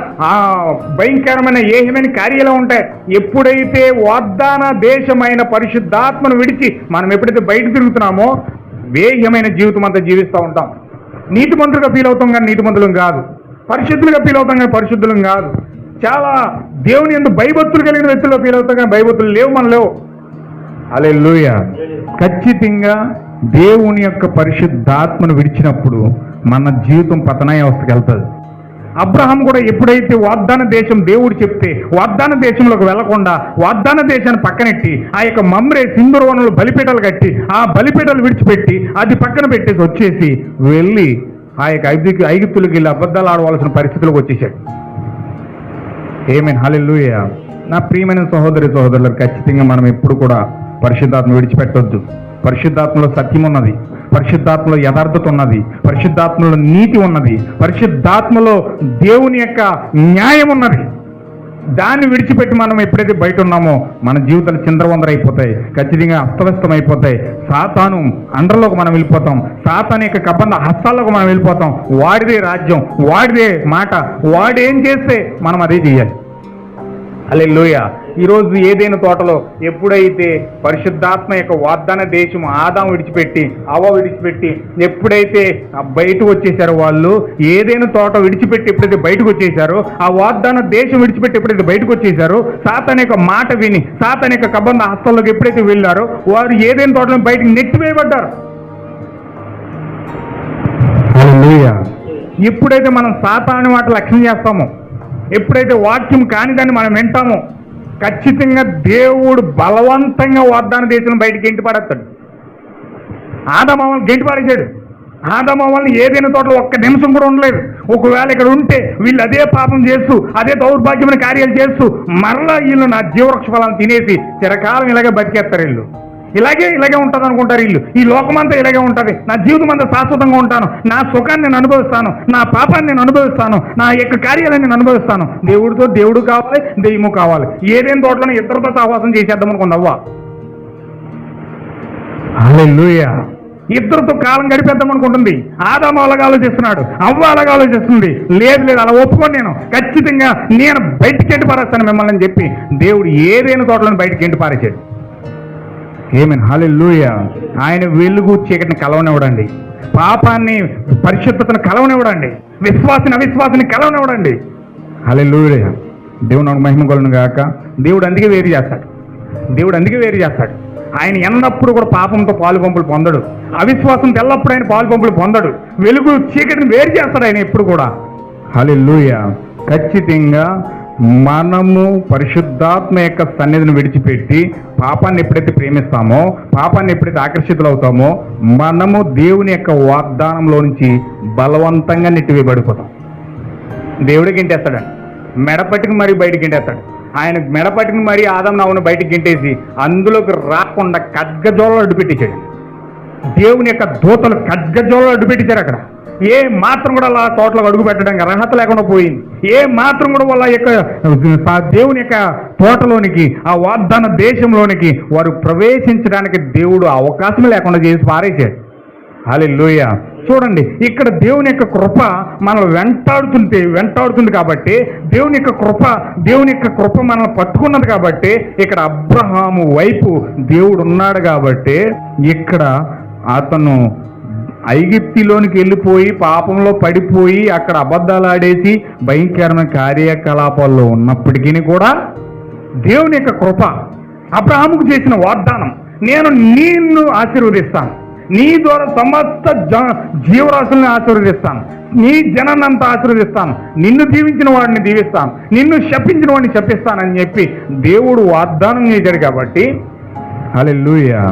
భయంకరమైన ఏహమైన కార్యాలు ఉంటాయి. ఎప్పుడైతే వాగ్దాన దేశమైన పరిశుద్ధాత్మను విడిచి మనం ఎప్పుడైతే బయట తిరుగుతున్నామో వేహ్యమైన జీవితం అంతా జీవిస్తూ ఉంటాం. నీతిమంతులుగా ఫీల్ అవుతాం కానీ నీతిమంతులం కాదు, పరిశుద్ధులుగా ఫీల్ అవుతాం కానీ పరిశుద్ధులం కాదు. చాలా దేవుని యందు భయభక్తులు కలిగిన వ్యక్తులుగా ఫీల్ అవుతాం కానీ భయభక్తులు లేవు మనలో. హల్లెలూయా. ఖచ్చితంగా దేవుని యొక్క పరిశుద్ధాత్మను విడిచినప్పుడు మన జీవితం పతనావస్థకి వెళ్తుంది. అబ్రహాం కూడా ఎప్పుడైతే వాగ్దాన దేశం దేవుడు చెప్తే వాగ్దాన దేశంలోకి వెళ్లకుండా వాగ్దాన దేశాన్ని పక్కనెట్టి ఆ యొక్క మమ్రే సింధూరవనంలో బలిపీఠాలు కట్టి ఆ బలిపీఠాలు విడిచిపెట్టి అది పక్కన పెట్టేసి వచ్చేసి వెళ్ళి ఆ యొక్క ఐగుప్తులకు వెళ్ళి అబద్ధాలు ఆడవలసిన పరిస్థితులకు వచ్చేసాడు. ఆమేన్. హల్లెలూయా. నా ప్రియమైన సహోదరులు, ఖచ్చితంగా మనం ఎప్పుడు కూడా పరిశుద్ధాత్మ విడిచిపెట్టొద్దు. పరిశుద్ధాత్మలో సత్యం ఉన్నది, పరిశుద్ధాత్మలో యథార్థత ఉన్నది, పరిశుద్ధాత్మలో నీతి ఉన్నది, పరిశుద్ధాత్మలో దేవుని యొక్క న్యాయం ఉన్నది. దాన్ని విడిచిపెట్టి మనం ఎప్పుడైతే బయట ఉన్నామో మన జీవితాలు చిందరవందరైపోతాయి, ఖచ్చితంగా అస్తవ్యస్తం అయిపోతాయి. సాతాను అండర్లోకి మనం వెళ్ళిపోతాం, సాతాను యొక్క కబంధ హస్తాల్లోకి మనం వెళ్ళిపోతాం. వాడిదే రాజ్యం, వాడిదే మాట, వాడేం చేస్తే మనం అదే చేయాలి. హల్లెలూయా. ఈరోజు ఏదైనా తోటలో ఎప్పుడైతే పరిశుద్ధాత్మ యొక్క వాగ్దాన దేశం ఆదాము విడిచిపెట్టి అవ్వ విడిచిపెట్టి ఎప్పుడైతే బయటకు వచ్చేసారో, వాళ్ళు ఏదైనా తోట విడిచిపెట్టి ఎప్పుడైతే బయటకు వచ్చేసారో, ఆ వాగ్దాన దేశం విడిచిపెట్టి ఎప్పుడైతే బయటకు వచ్చేసారో, సాతాను యొక్క మాట విని సాతాను యొక్క కబంధ హస్తాల్లోకి ఎప్పుడైతే వెళ్ళారో వారు ఏదైనా తోటలో బయటకు నెట్టివేయబడ్డారు. హల్లెలూయా. ఎప్పుడైతే మనం సాతాను మాట లక్ష్యం చేస్తామో, ఎప్పుడైతే వాక్యం కానిదాన్ని మనం వింటామో ఖచ్చితంగా దేవుడు బలవంతంగా వాగ్దాన దేశం బయటికి గెంటి పడేస్తాడు. ఆదామవ్వని గెంటి పడేశాడు. ఆదామవ్వని ఏదైనా తోటలో ఒక్క నిమిషం కూడా ఉండలేదు. ఒకవేళ ఇక్కడ ఉంటే వీళ్ళు అదే పాపం చేస్తూ అదే దౌర్భాగ్యమైన కార్యాలు చేస్తూ మరలా వీళ్ళు నా జీవవృక్ష ఫలాన్ని తినేసి చిరకాలం ఇలాగే బతికేస్తారు. వీళ్ళు ఇలాగే ఉంటుంది అనుకుంటారు. వీళ్ళు ఈ లోకమంతా ఇలాగే ఉంటుంది, నా జీవితం అంతా శాశ్వతంగా ఉంటాను, నా సుఖాన్ని నేను అనుభవిస్తాను, నా పాపాన్ని నేను అనుభవిస్తాను, నా యొక్క కార్యాలను నేను అనుభవిస్తాను. దేవుడితో దేవుడు కావాలి, దెయ్యము కావాలి. ఏదైనా తోటలో ఇద్దరితో సహవాసం చేసేద్దాం అనుకుంది అవ్వ. హల్లెలూయా. ఇద్దరితో కాలం గడిపేద్దాం అనుకుంటుంది. ఆదాము అలాగా ఆలోచిస్తున్నాడు, అవ్వ అలాగా ఆలోచిస్తుంది. లేదు అలా ఒప్పుకొని నేను ఖచ్చితంగా నేను బయటికి ఎంటి పారేస్తాను మిమ్మల్ని అని చెప్పి దేవుడు ఏదైనా తోటలను బయటికి ఎంటి పారేసాడు. ఆమేన్. హల్లెలూయా. ఆయన వెలుగు చీకటిని కలవనివ్వడండి, పాపాన్ని పరిశుద్ధతను కలవనివ్వడండి, విశ్వాసిని అవిశ్వాసిని కలవనివ్వడండి. హల్లెలూయా. దేవుడు నాకు మహిమ కలుగును గాక. దేవుడు అందుకే వేరు చేస్తాడు. ఆయన ఎన్నప్పుడు కూడా పాపంతో పాలు పంపులు పొందడు, అవిశ్వాసంతో ఎల్లప్పుడు ఆయన పాలు పంపులు పొందడు. వెలుగు చీకటిని వేరు చేస్తాడు ఆయన ఎప్పుడు కూడా. హల్లెలూయా. ఖచ్చితంగా మనము పరిశుద్ధాత్మ యొక్క సన్నిధిని విడిచిపెట్టి పాపాన్ని ఎప్పుడైతే ప్రేమిస్తామో, పాపాన్ని ఎప్పుడైతే ఆకర్షితులవుతామో, మనము దేవుని యొక్క వాగ్దానంలో నుంచి బలవంతంగా నెట్టివేయబడిపోతాం. దేవుడికి గెంటేస్తాడండి, మెడపట్టుకుని మరీ బయటికి గెంటేస్తాడు. ఆయన మెడపట్టుకుని మరీ ఆదాము నవ్వును బయటికి గెంటేసి అందులోకి రాకుండా ఖడ్గజోలలో అడ్డుపెట్టించాడు. దేవుని యొక్క దూతలు ఖడ్గజోలలో అడ్డుపెట్టించారు. అక్కడ ఏ మాత్రం కూడా అలా తోటలో అడుగు పెట్టడానికి అర్హత లేకుండా పోయింది. ఏ మాత్రం కూడా వాళ్ళ యొక్క దేవుని యొక్క తోటలోనికి, ఆ వాగ్దాన దేశంలోనికి వారు ప్రవేశించడానికి దేవుడు అవకాశం లేకుండా చేసి పారేశాడు. హల్లెలూయా. చూడండి, ఇక్కడ దేవుని యొక్క కృప మనల్ని వెంటాడుతుంది కాబట్టి, దేవుని యొక్క కృప మనల్ని పట్టుకున్నది కాబట్టి, ఇక్కడ అబ్రహాము వైపు దేవుడు ఉన్నాడు కాబట్టి, ఇక్కడ అతను ఐగుప్తులోనికి వెళ్ళిపోయి పాపంలో పడిపోయి అక్కడ అబద్ధాలు ఆడేసి భయంకరమైన కార్యకలాపాల్లో ఉన్నప్పటికీ కూడా దేవుని యొక్క కృప, అబ్రహాముకు చేసిన వాగ్దానం, నేను నిన్ను ఆశీర్వదిస్తాను, నీ ద్వారా సమస్త జీవరాశుల్ని ఆశీర్వదిస్తాను, నీ జనాన్నంతా ఆశీర్వదిస్తాను, నిన్ను దీవించిన వాడిని దీవిస్తాను, నిన్ను శపించిన వాడిని శపిస్తానని చెప్పి దేవుడు వాగ్దానం చేశాడు కాబట్టి. హల్లెలూయా.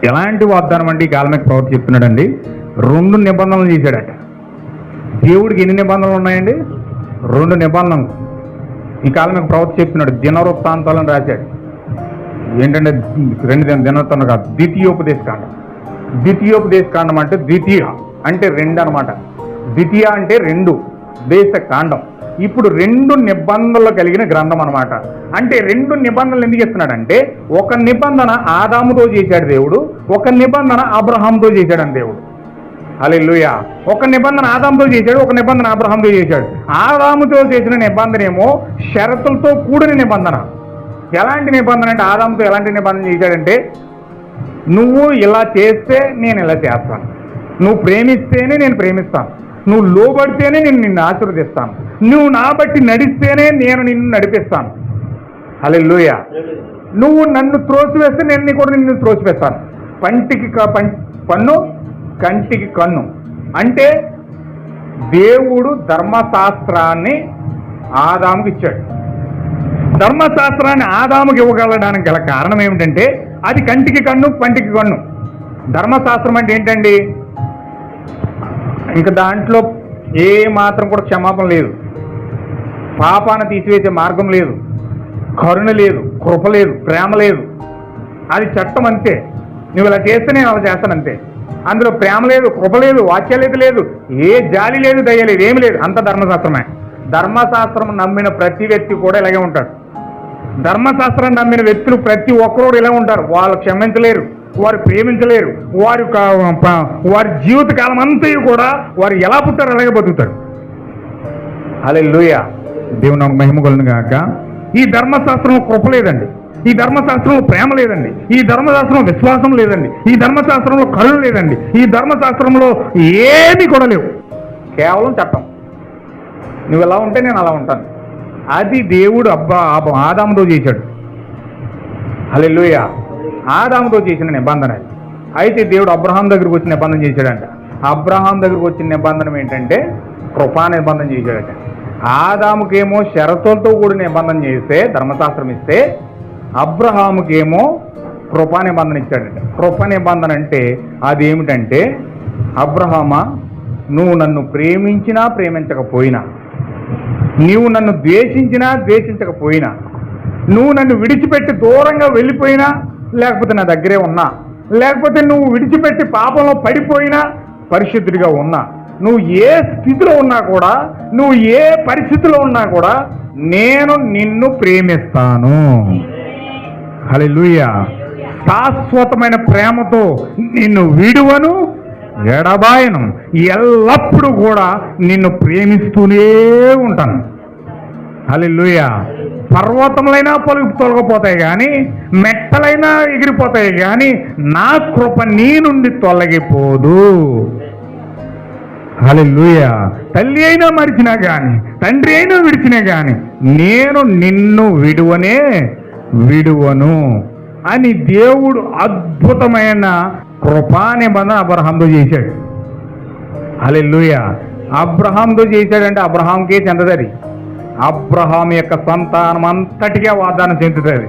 ఎలాంటి వాగ్దానం అంటే ఈ కాలమే ప్రవక్త చెప్తున్నాడండి, 2 నిబంధనలు చేశాడట. దేవుడికి ఎన్ని నిబంధనలు ఉన్నాయండి? 2 నిబంధనలు. ఈ కాలమే ప్రవక్త చెప్తున్నాడు. దినవృత్తాంతాలను రాశాడు. ఏంటంటే 2 దినవృత్తాంతం కాదు, ద్వితీయోపదేశకాండం అంటే ద్వితీయ అంటే 2 అనమాట. ద్వితీయ అంటే 2 దేశ కాండం. ఇప్పుడు 2 నిబంధనలు కలిగిన గ్రంథం అనమాట. అంటే 2 నిబంధనలు ఎందుకు ఇస్తున్నాడంటే, ఒక నిబంధన ఆదాముతో చేశాడు దేవుడు, ఒక నిబంధన అబ్రహాముతో చేశాడని దేవుడు. హల్లెలూయా. ఒక నిబంధన ఆదాముతో చేశాడు, ఒక నిబంధన అబ్రహాముతో చేశాడు. ఆదాముతో చేసిన నిబంధన ఏమో షరతులతో కూడిన నిబంధన. ఎలాంటి నిబంధన అంటే, ఆదాముతో ఎలాంటి నిబంధన చేశాడంటే, నువ్వు ఇలా చేస్తే నేను ఇలా చేస్తాను, నువ్వు ప్రేమిస్తేనే నేను ప్రేమిస్తాను, నువ్వు లోబడితేనే నేను నిన్ను ఆశీర్వదిస్తాను, నువ్వు నా బట్టి నడిస్తేనే నేను నిన్ను నడిపిస్తాను. హల్లెలూయా. నువ్వు నన్ను త్రోసివేస్తే నేను కూడా నిన్ను త్రోసివేస్తాను. పంటికి పన్ను, కంటికి కన్ను. అంటే దేవుడు ధర్మశాస్త్రాన్ని ఆదాముకి ఇచ్చాడు. ధర్మశాస్త్రాన్ని ఆదాముకి ఇవ్వగలడానికి గల కారణం ఏమిటంటే, అది కంటికి కన్ను, పంటికి కన్ను. ధర్మశాస్త్రం అంటే ఏంటండి? ఇంకా దాంట్లో ఏ మాత్రం కూడా క్షమాపణ లేదు, పాపాన్ని తీసివేసే మార్గం లేదు, కరుణ లేదు, కృప లేదు, ప్రేమ లేదు. అది చట్టం అంతే. నువ్వు ఇలా చేస్తే నేను అలా చేస్తానంతే. అందులో ప్రేమ లేదు, కృప లేదు, వాత్సల్యత లేదు, ఏ జాలి లేదు, దయ లేదు, ఏమి లేదు. అంత ధర్మశాస్త్రమే. ధర్మశాస్త్రం నమ్మిన ప్రతి వ్యక్తి కూడా ఇలాగే ఉంటాడు. ధర్మశాస్త్రాన్ని నమ్మిన వ్యక్తులు ప్రతి ఒక్కరు ఇలా ఉంటారు. వాళ్ళు క్షమించలేరు, వారు ప్రేమించలేరు, వారి జీవితకాలం అంతా కూడా వారు ఎలా పుట్టారు అలాగే బతుకుతారు. హల్లెలూయా. దేవుని నామమునకు మహిమ కలుగును గాక. ఈ ధర్మశాస్త్రంలో కృప లేదండి, ఈ ధర్మశాస్త్రంలో ప్రేమ లేదండి, ఈ ధర్మశాస్త్రంలో విశ్వాసం లేదండి, ఈ ధర్మశాస్త్రంలో కరుణ లేదండి, ఈ ధర్మశాస్త్రంలో ఏమీ కూడా లేవు. కేవలం చట్టం. నువ్వు ఎలా ఉంటే నేను అలా ఉంటాను. అది దేవుడు ఆదాముతో చేశాడు. హల్లెలూయా. ఆదాముతో చేసిన నిబంధన. అయితే దేవుడు అబ్రహాం దగ్గరకు వచ్చి నిబంధన చేశాడంట. అబ్రహాం దగ్గరకు వచ్చిన నిబంధన ఏంటంటే కృపా నిబంధన చేశాడట. ఆదాముకేమో షరతులతో కూడిన నిబంధన చేస్తే, ధర్మశాస్త్రం ఇస్తే, అబ్రహాముకేమో కృపా నిబంధన ఇచ్చాడంట. కృపా నిబంధన అంటే అదేమిటంటే, అబ్రహామా, నువ్వు నన్ను ప్రేమించినా ప్రేమించకపోయినా, నీవు నన్ను ద్వేషించినా ద్వేషించకపోయినా, నువ్వు నన్ను విడిచిపెట్టి దూరంగా వెళ్ళిపోయినా, లేకపోతే నా దగ్గరే ఉన్నా, లేకపోతే నువ్వు విడిచిపెట్టి పాపంలో పడిపోయినా, పరిశుద్ధుడిగా ఉన్నా, నువ్వు ఏ స్థితిలో ఉన్నా కూడా, నువ్వు ఏ పరిస్థితిలో ఉన్నా కూడా నేను నిన్ను ప్రేమిస్తాను. హల్లెలూయా. శాశ్వతమైన ప్రేమతో నిన్ను విడువను, ఎడబాయను, ఎల్లప్పుడూ కూడా నిన్ను ప్రేమిస్తూనే ఉంటాను. హల్లెలూయా. పర్వతములైనా తొలగిపోతాయి కానీ, మెట్టలైనా ఎగిరిపోతాయి కానీ, నా కృప నీ నుండి తొలగిపోదు. హల్లెలూయా. తల్లి అయినా మరిచినా కానీ, తండ్రి అయినా విడిచినా కానీ, నేను నిన్ను విడువను అని దేవుడు అద్భుతమైన కృపా నిబంధన అబ్రహాంతో చేశాడు. హల్లెలూయా. అబ్రహాంతో చేశాడంటే అబ్రహాంకే చెందదది. అబ్రహాం యొక్క సంతానం అంతటిగా వాగ్దానం చెందుతుంది.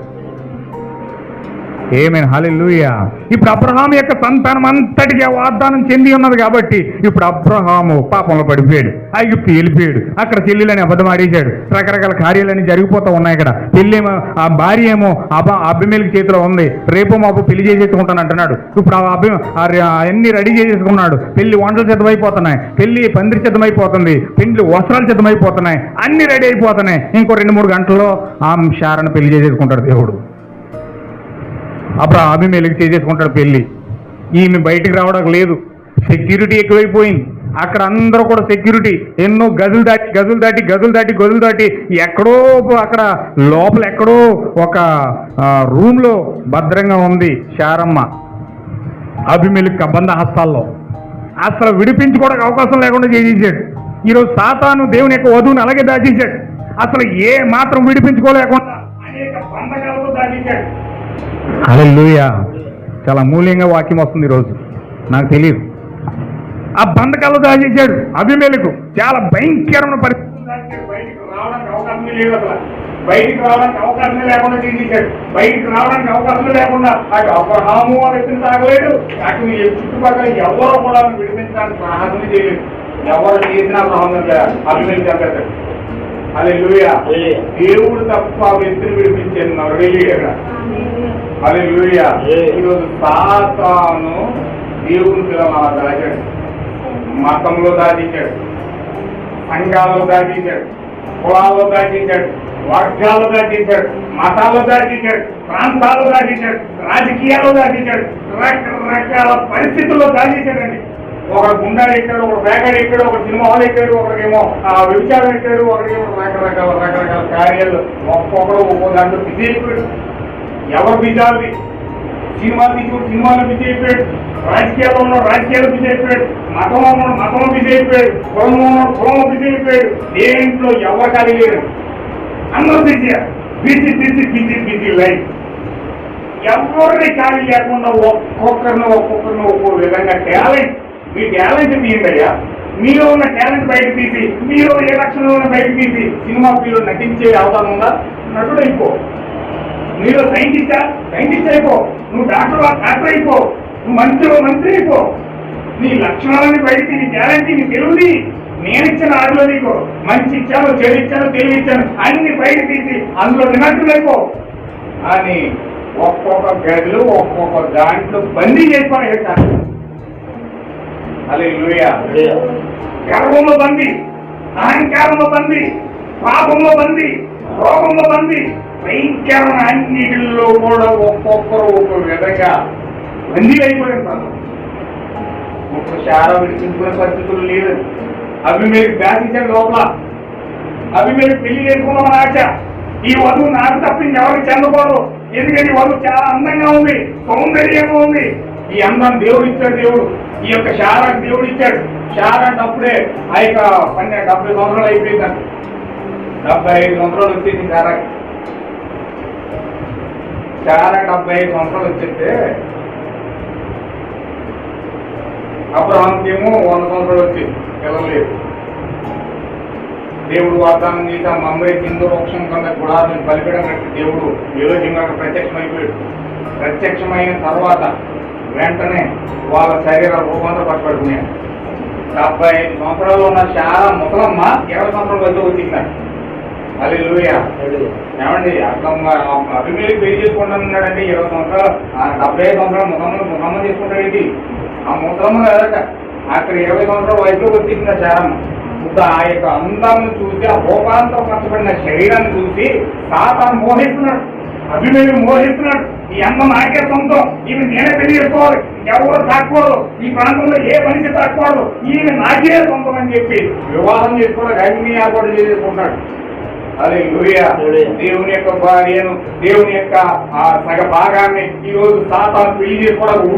ఆమేన్. హల్లెలూయా. ఇప్పుడు అబ్రహాం యొక్క సంతానం అంతటిగా వాగ్దానం చెంది ఉన్నది కాబట్టి ఇప్పుడు అబ్రహాము పాపంలో పడిపోయాడు, ఐగుప్తు వెళ్ళిపోయాడు, అక్కడ చెల్లెలని అబద్ధం ఆడేశాడు, రకరకాల కార్యాలన్నీ జరిగిపోతూ ఉన్నాయి. ఇక్కడ పెళ్ళేమో, ఆ భార్య ఏమో అభిమేలకి చేతిలో ఉంది, రేపు మాపు పెళ్లి చేసేసుకుంటాను అంటున్నాడు. ఇప్పుడు అన్ని రెడీ చేసేసుకున్నాడు, పెళ్లి వంటలు సిద్ధమైపోతున్నాయి, పెళ్లి పందిరి సిద్ధమైపోతుంది, పెళ్లి వస్త్రాలు సిద్ధమైపోతున్నాయి, అన్ని రెడీ అయిపోతున్నాయి. ఇంకో 2-3 గంటల్లో ఆ శారను పెళ్లి చేసేసుకుంటాడు దేవుడు. అప్పుడు అభిమేలకి చేసేసుకుంటాడు పెళ్ళి. ఈమె బయటికి రావడం లేదు, సెక్యూరిటీ ఎక్కువైపోయింది. అక్కడ అందరూ కూడా సెక్యూరిటీ, ఎన్నో గదులు దాటి ఎక్కడో అక్కడ లోపల ఎక్కడో ఒక రూమ్లో భద్రంగా ఉంది శారమ్మ, అభిమేలకి బంధ హస్తాల్లో. అసలు విడిపించుకోవడానికి అవకాశం లేకుండా చేసేసాడు. ఈరోజు సాతాను దేవుని యొక్క వధువుని అలాగే దాచేశాడు. అసలు ఏ మాత్రం విడిపించుకోలేకుండా అనేక బంధకాలతో దాచేశాడు. హల్లెలూయా. చాలా మూల్యంగా వాక్యం వస్తుంది ఈరోజు, నాకు తెలియదు. ఆ బంధకాలు దాచేశాడు అభిమేలకు. చాలా భయంకరమైన పరిస్థితులు దాచేశాడు. బయటికి రావడానికి అవకాశమే లేదు. అసలు బయటికి రావడానికి అవకాశమే లేకుండా చేసేసాడు. బయటికి రావడానికి అవకాశమే లేకుండా అటు అబ్రహాము ఆ వ్యక్తిని తాగలేడు, అటు చుట్టుపక్కల ఎవరో కూడా విడిపించడానికి సాహసం చేయలేదు. ఎవరు చేసినా అభిమేలు చెప్పేస్తాడు. హల్లెలూయా. దేవుడు తప్ప ఆ వ్యక్తిని విడిపించాను నరుడేలేడు. హల్లెలూయా. ఈరోజు సాతాను దేవుని పిల్లలు దాచాడు, మతంలో దాచేశాడు, సంఘాల్లో దాచేశాడు, కులాల్లో దాచేశాడు, వర్గాల్లో దాచేశాడు, మతాల్లో దాచేశాడు, ప్రాంతాల్లో దాచేశాడు, రాజకీయాల్లో దాచేశాడు, రకరకాల పరిస్థితుల్లో దాచేశాడండి. ఒకడు గుండాలు ఎక్కాడు, ఒకడు వేగాడు ఎక్కాడు, ఒకడు సినిమా హాల్ ఎక్కాడు, ఒకరికేమో వ్యభిచారం ఎక్కాడు, ఒకరికేమో రకరకాల కార్యాలు. ఒక్కొక్కడు ఒక్కో దాంట్లో బిజీ అయిపోయాడు. ఎవరు బిజీ? సినిమాలు తీసుకుని సినిమాలో బిజీ అయిపోయాడు, రాజకీయాల్లో ఉన్నాడు రాజకీయాలు బిజీ అయిపోయాడు, మతంలో ఉన్నాడు మతంలో బిజీ అయిపోయాడు, కులంలో ఉన్నాడు కులంలో బిజీ అయిపోయాడు. దేంట్లో ఎవరు ఖాళీ లేరు, అందరూ బిజీ లైఫ్. ఎవరిని ఖాళీ లేకుండా ఒక్కొక్కరిని ఒక్కో విధంగా టాలెంట్, మీ టాలెంట్ తీయండి అయ్యా. మీలో ఉన్న టాలెంట్ బయట తీసి, మీలో ఏ లక్షణంలో ఉన్న బయట తీసి సినిమా ఫీల్డ్లో నటించే అవసరం ఉందా? నటుడు అయిపో. మీరు సైంటిస్ట్ అయిపో, నువ్వు డాక్టర్ అయిపో, నువ్వు మంత్రి అయిపో. నీ లక్షణాలని బయటికి, నీ టాలెంట్, నీ తెలుగుది నేనిచ్చిన ఆడిలో నీకు మంచి ఇచ్చాను, చెడు ఇచ్చాను, తెలివి ఇచ్చాను, అన్ని బయట తీసి అందులో నిమగ్నమైపో అని ఒక్కొక్క గదిలో ఒక్కొక్క దాంట్లో బందీ చేసుకోవాలి. హల్లెలూయా. గర్వంలో బందీ, అహంకారంలో బందీ, పాపంలో బందీ, రోగంలో బందీ, భయంకరమైన అన్నిటిలో కూడా ఒక్కొక్కరు ఒక్కొక్క విధంగా బందీలు అయిపోయారు. ఒక్క శారా విడిపించుకునే పరిస్థితులు లేదు. అభిమేలకు దాచించాడు లోపల. అభిమేలకు పెళ్లి చేసుకున్నామని ఆశ. ఈ వధువు నాకు తప్పించి ఎవరికి చెందకూడదు, ఎందుకంటే ఈ వధువు చాలా అందంగా ఉంది, సౌందర్యంగా ఉంది. ఈ అందం దేవుడు ఇచ్చాడు. దేవుడు ఈ యొక్క శారాకు దేవుడు ఇచ్చాడు. శారా అప్పుడే ఆ యొక్క 70 సంవత్సరాలు అయిపోయిందంట. 75 సంవత్సరాలు వచ్చేసి శారాకి. శారా 75 సంవత్సరాలు వచ్చేస్తే అబ్రహాంకి ఏమో 100 సంవత్సరాలు వచ్చేసి పిల్లలు లేదు. దేవుడు వాగ్దానం చేసి ఆ మమ్మీ కింద వృక్షం కింద గుడాలను బలిపీడం దేవుడు ఈరోజు ప్రత్యక్షమైపోయాడు. ప్రత్యక్షమైన తర్వాత వెంటనే వాళ్ళ శరీర రూపాంతరపరచబడుతున్నాయి. 75 సంవత్సరాలు ఉన్న చాలా ముసలమ్మ 20 సంవత్సరాల వయసులో వచ్చిందండి. హల్లెలూయా. ఏమండి అభిమేలకు పెళ్లి చేసుకుంటానన్నాడండి. 20 సంవత్సరాలు 75 సంవత్సరాలు ముసలమ్మ చేసుకుంటాడేంటి? ఆ ముసలమ్మ కదట అక్కడ 20 సంవత్సరాల వయసులో వచ్చింది చారమ్మ. ఇప్పుడు ఆ యొక్క అందాన్ని చూసి ఆ రూపాంతరపరచబడిన శరీరాన్ని చూసి సాతాను మోహిస్తున్నాడు, అభిమేలు మోహిస్తున్నాడు. ఈ అమ్మ నాకే సొంతం, ఈమె నేనే పెళ్లి చేసుకోవాలి, ఎవరు తాకూడదు, ఈ ప్రాంతంలో ఏ మనిషి తాకూడదు, ఈమె నాకే సొంతం అని చెప్పి వివాహం చేసుకోవడానికి అన్ని ఏర్పాటు చేసుకుంటున్నాడు. హల్లెలూయా. దేవుని యొక్క భార్యను, దేవుని యొక్క సగ భాగాన్ని ఈ రోజు సాతాను పెళ్లి చేసుకోవడానికి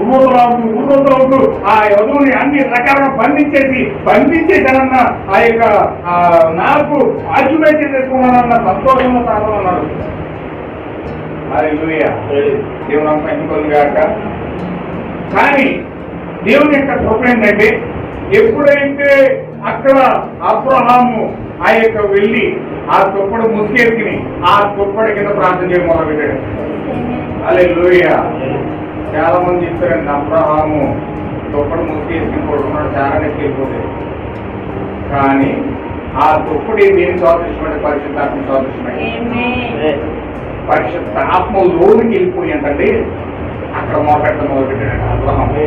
ఉర్రోతులవుతూ ఆ వధువుని అన్ని రకాలుగా బంధించేసానన్న ఆ యొక్క నాకు ఆక్యుపేషన్ చేసుకున్నానన్న సంతోషంలో సాధన ఉన్నాడు. హల్లెలూయా. దేవుని మహిమను గాక. కానీ దేవుని యొక్క కృప ఏంటంటే ఎప్పుడైతే అక్కడ అబ్రహాము ఆ యొక్క వెళ్ళి ఆ తుప్పడు ముసుకేసుకుని ఆ తుప్పడి కింద ప్రార్థన చేయడం మొదలుపెట్టాడు. హల్లెలూయా. చాలా మంది చెప్పారండి అబ్రహాము తుప్పడు ముసుకేసుకుని పడుకున్నాడు, చాలా నెక్కిపోతాడు. కానీ ఆ తుప్పడి దేని సాదృశ్యమంటే పరిశుద్ధాత్మ సాదృశ్యమైంది. పరిశుద్ధాత్మలోనికి వెళ్ళిపోయి అంటే అక్కడ మొదలుపెట్టాడు అబ్రహాము.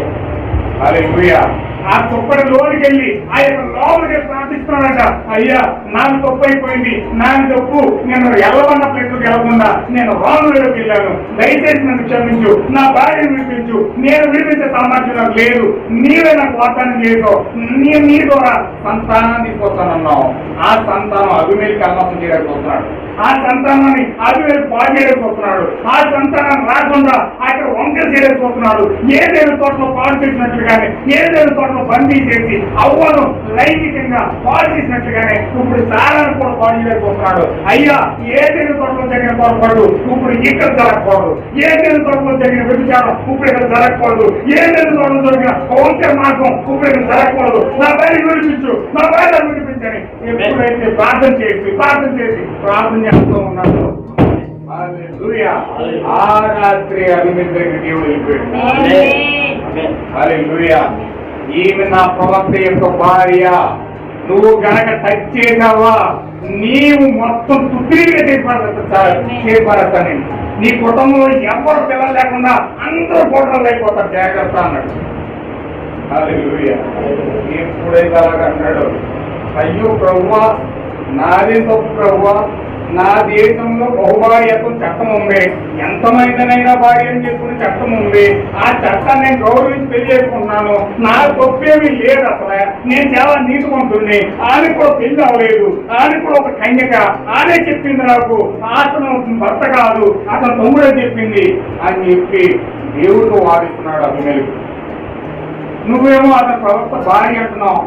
హల్లెలూయా. ఆ తుప్పడి లోనికి వెళ్ళి ఆ యొక్క లోపలికి ప్రార్థిస్తున్నాడట. అయ్యా నాకు తప్పు అయిపోయింది, నాకు తప్పు, నేను ఎల్లవన్న ప్లేస్లోకి వెళ్ళకుండా నేను రాంగ్లోకి వెళ్ళాను, దయచేసి నన్ను క్షమించు, నా భార్యను విడిపించు, నేను విడిపించే సామర్థ్యం నాకు లేదు, నీవే నాకు వాగ్దానం చేయతో నీ ద్వారా సంతానాన్ని తీసుకొస్తానన్నావు. ఆ సంతానం అభిమేలుకి అల్లాసం చేయడానికి వస్తున్నాడు, ఆ సంతానాన్ని అభిమేలు పాడు చేయడానికి వస్తున్నాడు, ఆ సంతానాన్ని రాకుండా అక్కడ వంకలు చేయడానికి వస్తున్నాడు. ఏదేను తోటలో పాడు చేసినట్లుగానే, ఏదేను తోటలో బందీ చేసి అవ్వను లైంగికంగా పాడు చేసినట్లుగానే ఇప్పుడు సారాన్ని కూడా పాడు చేయడానికి వస్తున్నాడు. అయ్యా ఏదేను తోటలో జరిగిన పొరపాటు ఇప్పుడు ఇక్కడ జరగకూడదు, ఏదేను తోటలో జరిగిన వ్యభిచారం ఇప్పుడు ఇక్కడ జరగకూడదు, ఏదేను తోటలో జరిగిన వంకర మార్గం ఇప్పుడు ఇక్కడ జరగకూడదు, నా భార్య విడిపించు, నా భార్య విడిపించని ఎప్పుడైతే ప్రార్థన చేస్తూ ఉన్నాడు ఆ రాత్రి అభిమేలకు దేవుడు వెళ్ళిపోయాడు. హల్లెలూయా. ఈమె నా ప్రవక్త యొక్క భార్య, నువ్వు గనక టచ్ చేసావా నీవు మొత్తం తుత్తిగా చేపడతా. నేను నీ కుటుంబంలో ఎవరు పిల్లలు లేకుండా అందరూ ఫోటోలు అయిపోతారు, జాగ్రత్త అన్నాడు. హల్లెలూయా. ఎప్పుడైతే అలాగ అన్నాడు, అయ్యో ప్రభువా నాదే తప్పు ప్రభువా, నా దేశంలో బహుభార్యత్వం చట్టం ఉంది, ఎంతమందినైనా భార్య అని చెప్పుకునే చట్టం ఉంది, ఆ చట్టాన్ని నేను గౌరవించి పెళ్లి చేసుకుంటున్నాను, నా తప్పేమీ లేదు, అసలు నేను చాలా నీతివంతుడిని, ఆమె కూడా పెళ్లి అవ్వలేదు, ఆమె కూడా ఒక కన్యక, ఆమె చెప్పింది నాకు అతను భర్త కాదు అతను తమ్ముడే చెప్పింది అని చెప్పి దేవుడు వాదిస్తున్నాడు అభిమేలకు. నువ్వేమో అతని ప్రవక్త భార్య అంటున్నావు,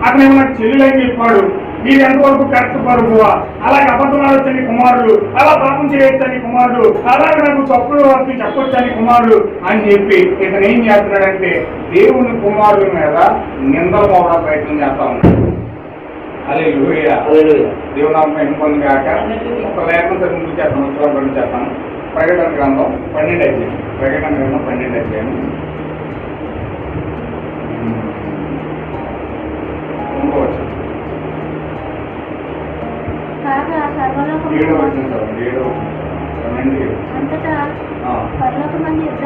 అతనేమో నాకు చెల్లెలని చెప్పాడు, మీరు ఎంతవరకు కరెక్ట్ పరుగువా, అలాగే అబద్ధం ఆడొచ్చని కుమారుడు, అలా పాపం చేయొచ్చని కుమారుడు, అలాగే నాకు తప్పులు వరకు చెప్పొచ్చని కుమారుడు అని చెప్పి ఇతను ఏం చేస్తున్నాడంటే దేవుని కుమారుల మీద నిందలు మోపడానికి ప్రయత్నం చేస్తా ఉన్నాడు. హల్లెలూయా. దేవుని నామం పొంది కాక ఒక లేఖనం సరి ముందు చేస్తాను, ఉత్సవం చేస్తాను. ప్రకటన గ్రంథం 12 అధ్యాయం, ప్రకటన గ్రంథం 12 అధ్యాయం 7వ వచనం.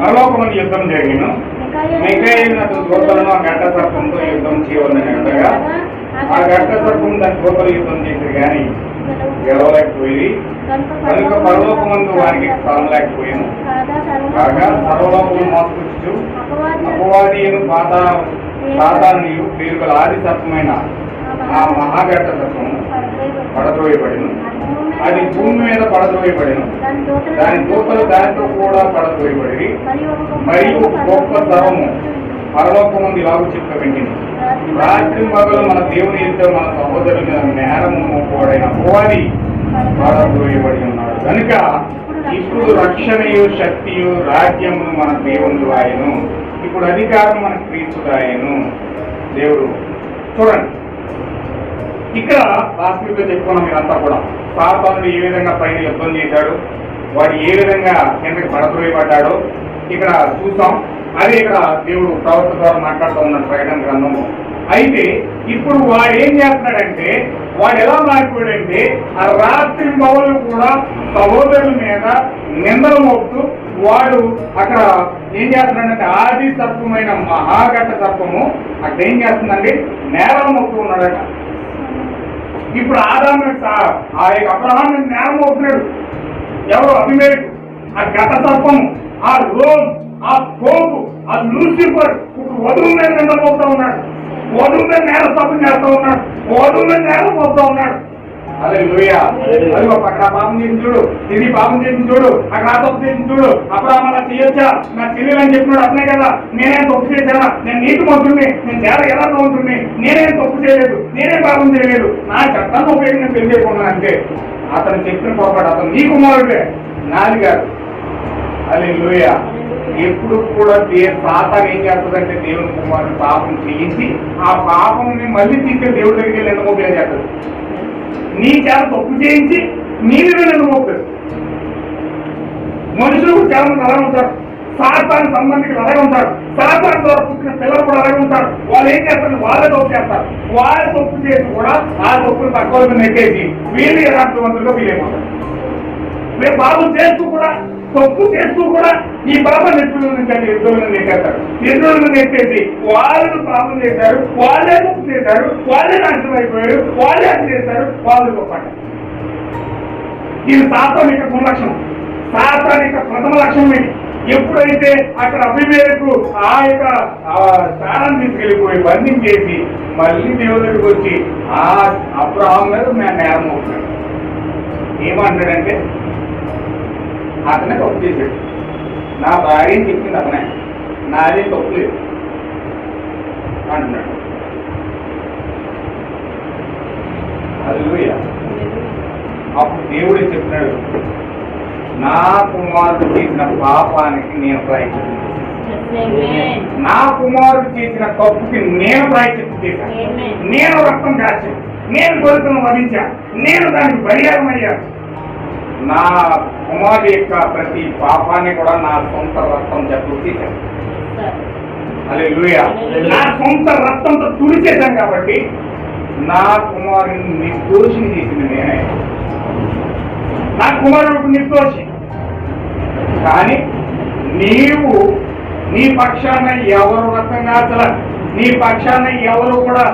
పరలోకమందు యుద్ధం జరిగిన మిఖాయేలు దూతలను ఆ ఘట్ట సర్పంతో యుద్ధం చేయవలని ఉండగా ఆ ఘట్ట సర్పం దాని దూతలు యుద్ధం చేశారు కానీ గెలవలేకపోయి కనుక పరలోకమందు వారికి స్థలం లేకపోయాను. కాగా సర్వలోకము మోసపుచ్చు అపవాదియు సాతానుయు పేరు గల ఆది సర్పమైన ఆ మహాఘట్ట సర్పము పడద్రోయబడిను, అది భూమి మీద పడద్రోయబడిను, దాని దూతలు దానితో కూడా పడద్రోయబడి మరియు గొప్ప సర్వము పరలోకమందు ఇలాగూ చెప్ప వెంటింది, రాత్రి పగలు మన దేవుని ఎదుట మన సహోదరుల మీద నేరము మోపబడిన అపవాది పడద్రోయబడి ఉన్నాడు. కనుక ఇప్పుడు రక్షణయు శక్తియు రాజ్యము మన దేవుని ఆయను, ఇప్పుడు అధికారం మన క్రీస్తుడాయను. దేవుడు చూడండి ఇక్కడ లాస్ట్ వీక్ లో చెప్పుకున్నాం మీరంతా కూడా. సాతానుడు ఏ విధంగా పైన యుద్ధం చేశాడు, వాడు ఏ విధంగా కిందకి పడద్రోయబడ్డాడో ఇక్కడ చూసాం. అదే ఇక్కడ దేవుడు ప్రవక్త ద్వారా మాట్లాడుతూ ఉన్నాడు ప్రకటన గ్రంథంలో. అయితే ఇప్పుడు వాడు ఏం చేస్తున్నాడంటే, వాడు ఎలా మారిపోయాడంటే ఆ రాత్రి మొదలు కూడా సహోదరుల మీద నిందలు మోపుతూ వాడు అక్కడ ఏం చేస్తున్నాడంటే ఆది సర్పమైన మహాఘట సర్పము అక్కడ ఏం చేస్తుందండి, నేరం మోపుతూ ఉన్నాడట. ఇప్పుడు ఆదాము ఆ యొక్క అబ్రహాము నేరం మోపుతున్నాడు. ఎవరు? అభిమేలకు. ఆ ఘట సర్పము, ఆ రోమ్, ఆ కోపు, ఆ లూసిఫర్ ఇప్పుడు వధువు మీద నిందలు మోపుతా ఉన్నాడు. వధువు మీద నేర స్థాపన చేస్తా ఉన్నాడు. వధువు మీద నేరం మోపుతా ఉన్నాడు. అదే లూయా. అది అక్కడ పాపం చేసి చూడు, ఇది పాపం చేసి చూడు, అక్కడ ఆ తప్పు చేసి చూడు, అబ్రహాము అలా చేయొచ్చా, నా చెల్లెలు అని చెప్పినాడు. అట్లే కదా, నేనేం తప్పు చేశానా, నేను నీతి మంత్రుడిని, నేను చాలా యథార్థవంతుడిని, నేనేం తప్పు చేయలేదు, నేనేం పాపం చేయలేదు, నా చట్టాన్ని ఉపయోగించి నేను పెళ్లి చేసుకున్నాను అంటే అతను చెప్పిన పొరపాటు. అతను నీ కుమారుడే, నాది కాదు. అదే లూయా. ఎప్పుడు కూడా సాతాను ఏం చేస్తుందంటే దేవుని కుమారుని పాపం చేయించి ఆ పాపంని మళ్ళీ తీసుకెళ్ళి దేవుడి దగ్గరికి వెళ్ళి ఎండమోపేం చేస్తుంది. నీ చాలా తప్పు చేయించి నీ మీద ఎండమోపుతుంది. మనుషులు చాలా మంది అలాగే ఉంటారు. సాతాను సంబంధికులు అలాగే ఉంటారు. సాతాను ద్వారా పుట్టిన పిల్లలు కూడా అలాగే ఉంటారు. వాళ్ళు ఏం చేస్తారు, వాళ్ళే తప్పు చేస్తారు. వాళ్ళ తప్పు చేసి కూడా ఆ తప్పులు తక్కువ నెట్టేసి వీళ్ళు యథార్థవంతులుగా వీలైపోతారు. మేము పాపం చేస్తూ కూడా, తప్పు చేస్తూ కూడా ఈ పాప ఎద్దులను నెట్టేస్తారు. ఎద్దులను నెట్టేసి వాళ్ళు పాపం చేశారు, వాళ్ళే తప్పు చేశారు, వాళ్ళే నాశనం అయిపోయారు, వాళ్ళే అది చేశారు, వాళ్ళు గొప్ప. ఇది సాతానిక గుణలక్షణం, సాతానిక ప్రథమ లక్షణం. ఇది ఎప్పుడైతే అక్కడ అభిమేలకు ఆ యొక్క స్థానాన్ని తీసుకెళ్ళిపోయి బంధించేసి మళ్ళీ దేవుడి దగ్గరికి వచ్చి ఆ అబ్రహాము మీద మేము నేరం అవుతున్నాడు. ఏమంటాడంటే, అతనే తప్పు చేశాడు, నా భార్య అని చెప్పింది అతనే, నాదే తప్పు లేదు అంటున్నాడు. హల్లెలూయా. అప్పుడు దేవుడే చెప్తున్నాడు, నా కుమారుడు చేసిన పాపానికి నేను ప్రాయశ్చిత్తం చేశాను, నా కుమారుడు చేసిన తప్పుకి నేను ప్రాయశ్చిత్తం చేశాను, నేను రక్తం కాచాను, నేను కొడుకును వధించాను, నేను దానికి పరిహారం అయ్యాను. నా కుమారుడు యొక్క ప్రతి పాపాన్ని కూడా నా సొంత రక్తం తుడిచేశాను. హల్లెలూయా. నా సొంత రక్తంతో తుడిచేశాను కాబట్టి నా కుమారుడిని నిర్దోషిని చేసింది నేనే. నా కుమారుడు నిర్దోషి. కానీ నీవు నీ పక్షాన ఎవరు రక్తం కాచల, నీ పక్షాన ఎవరు కూడా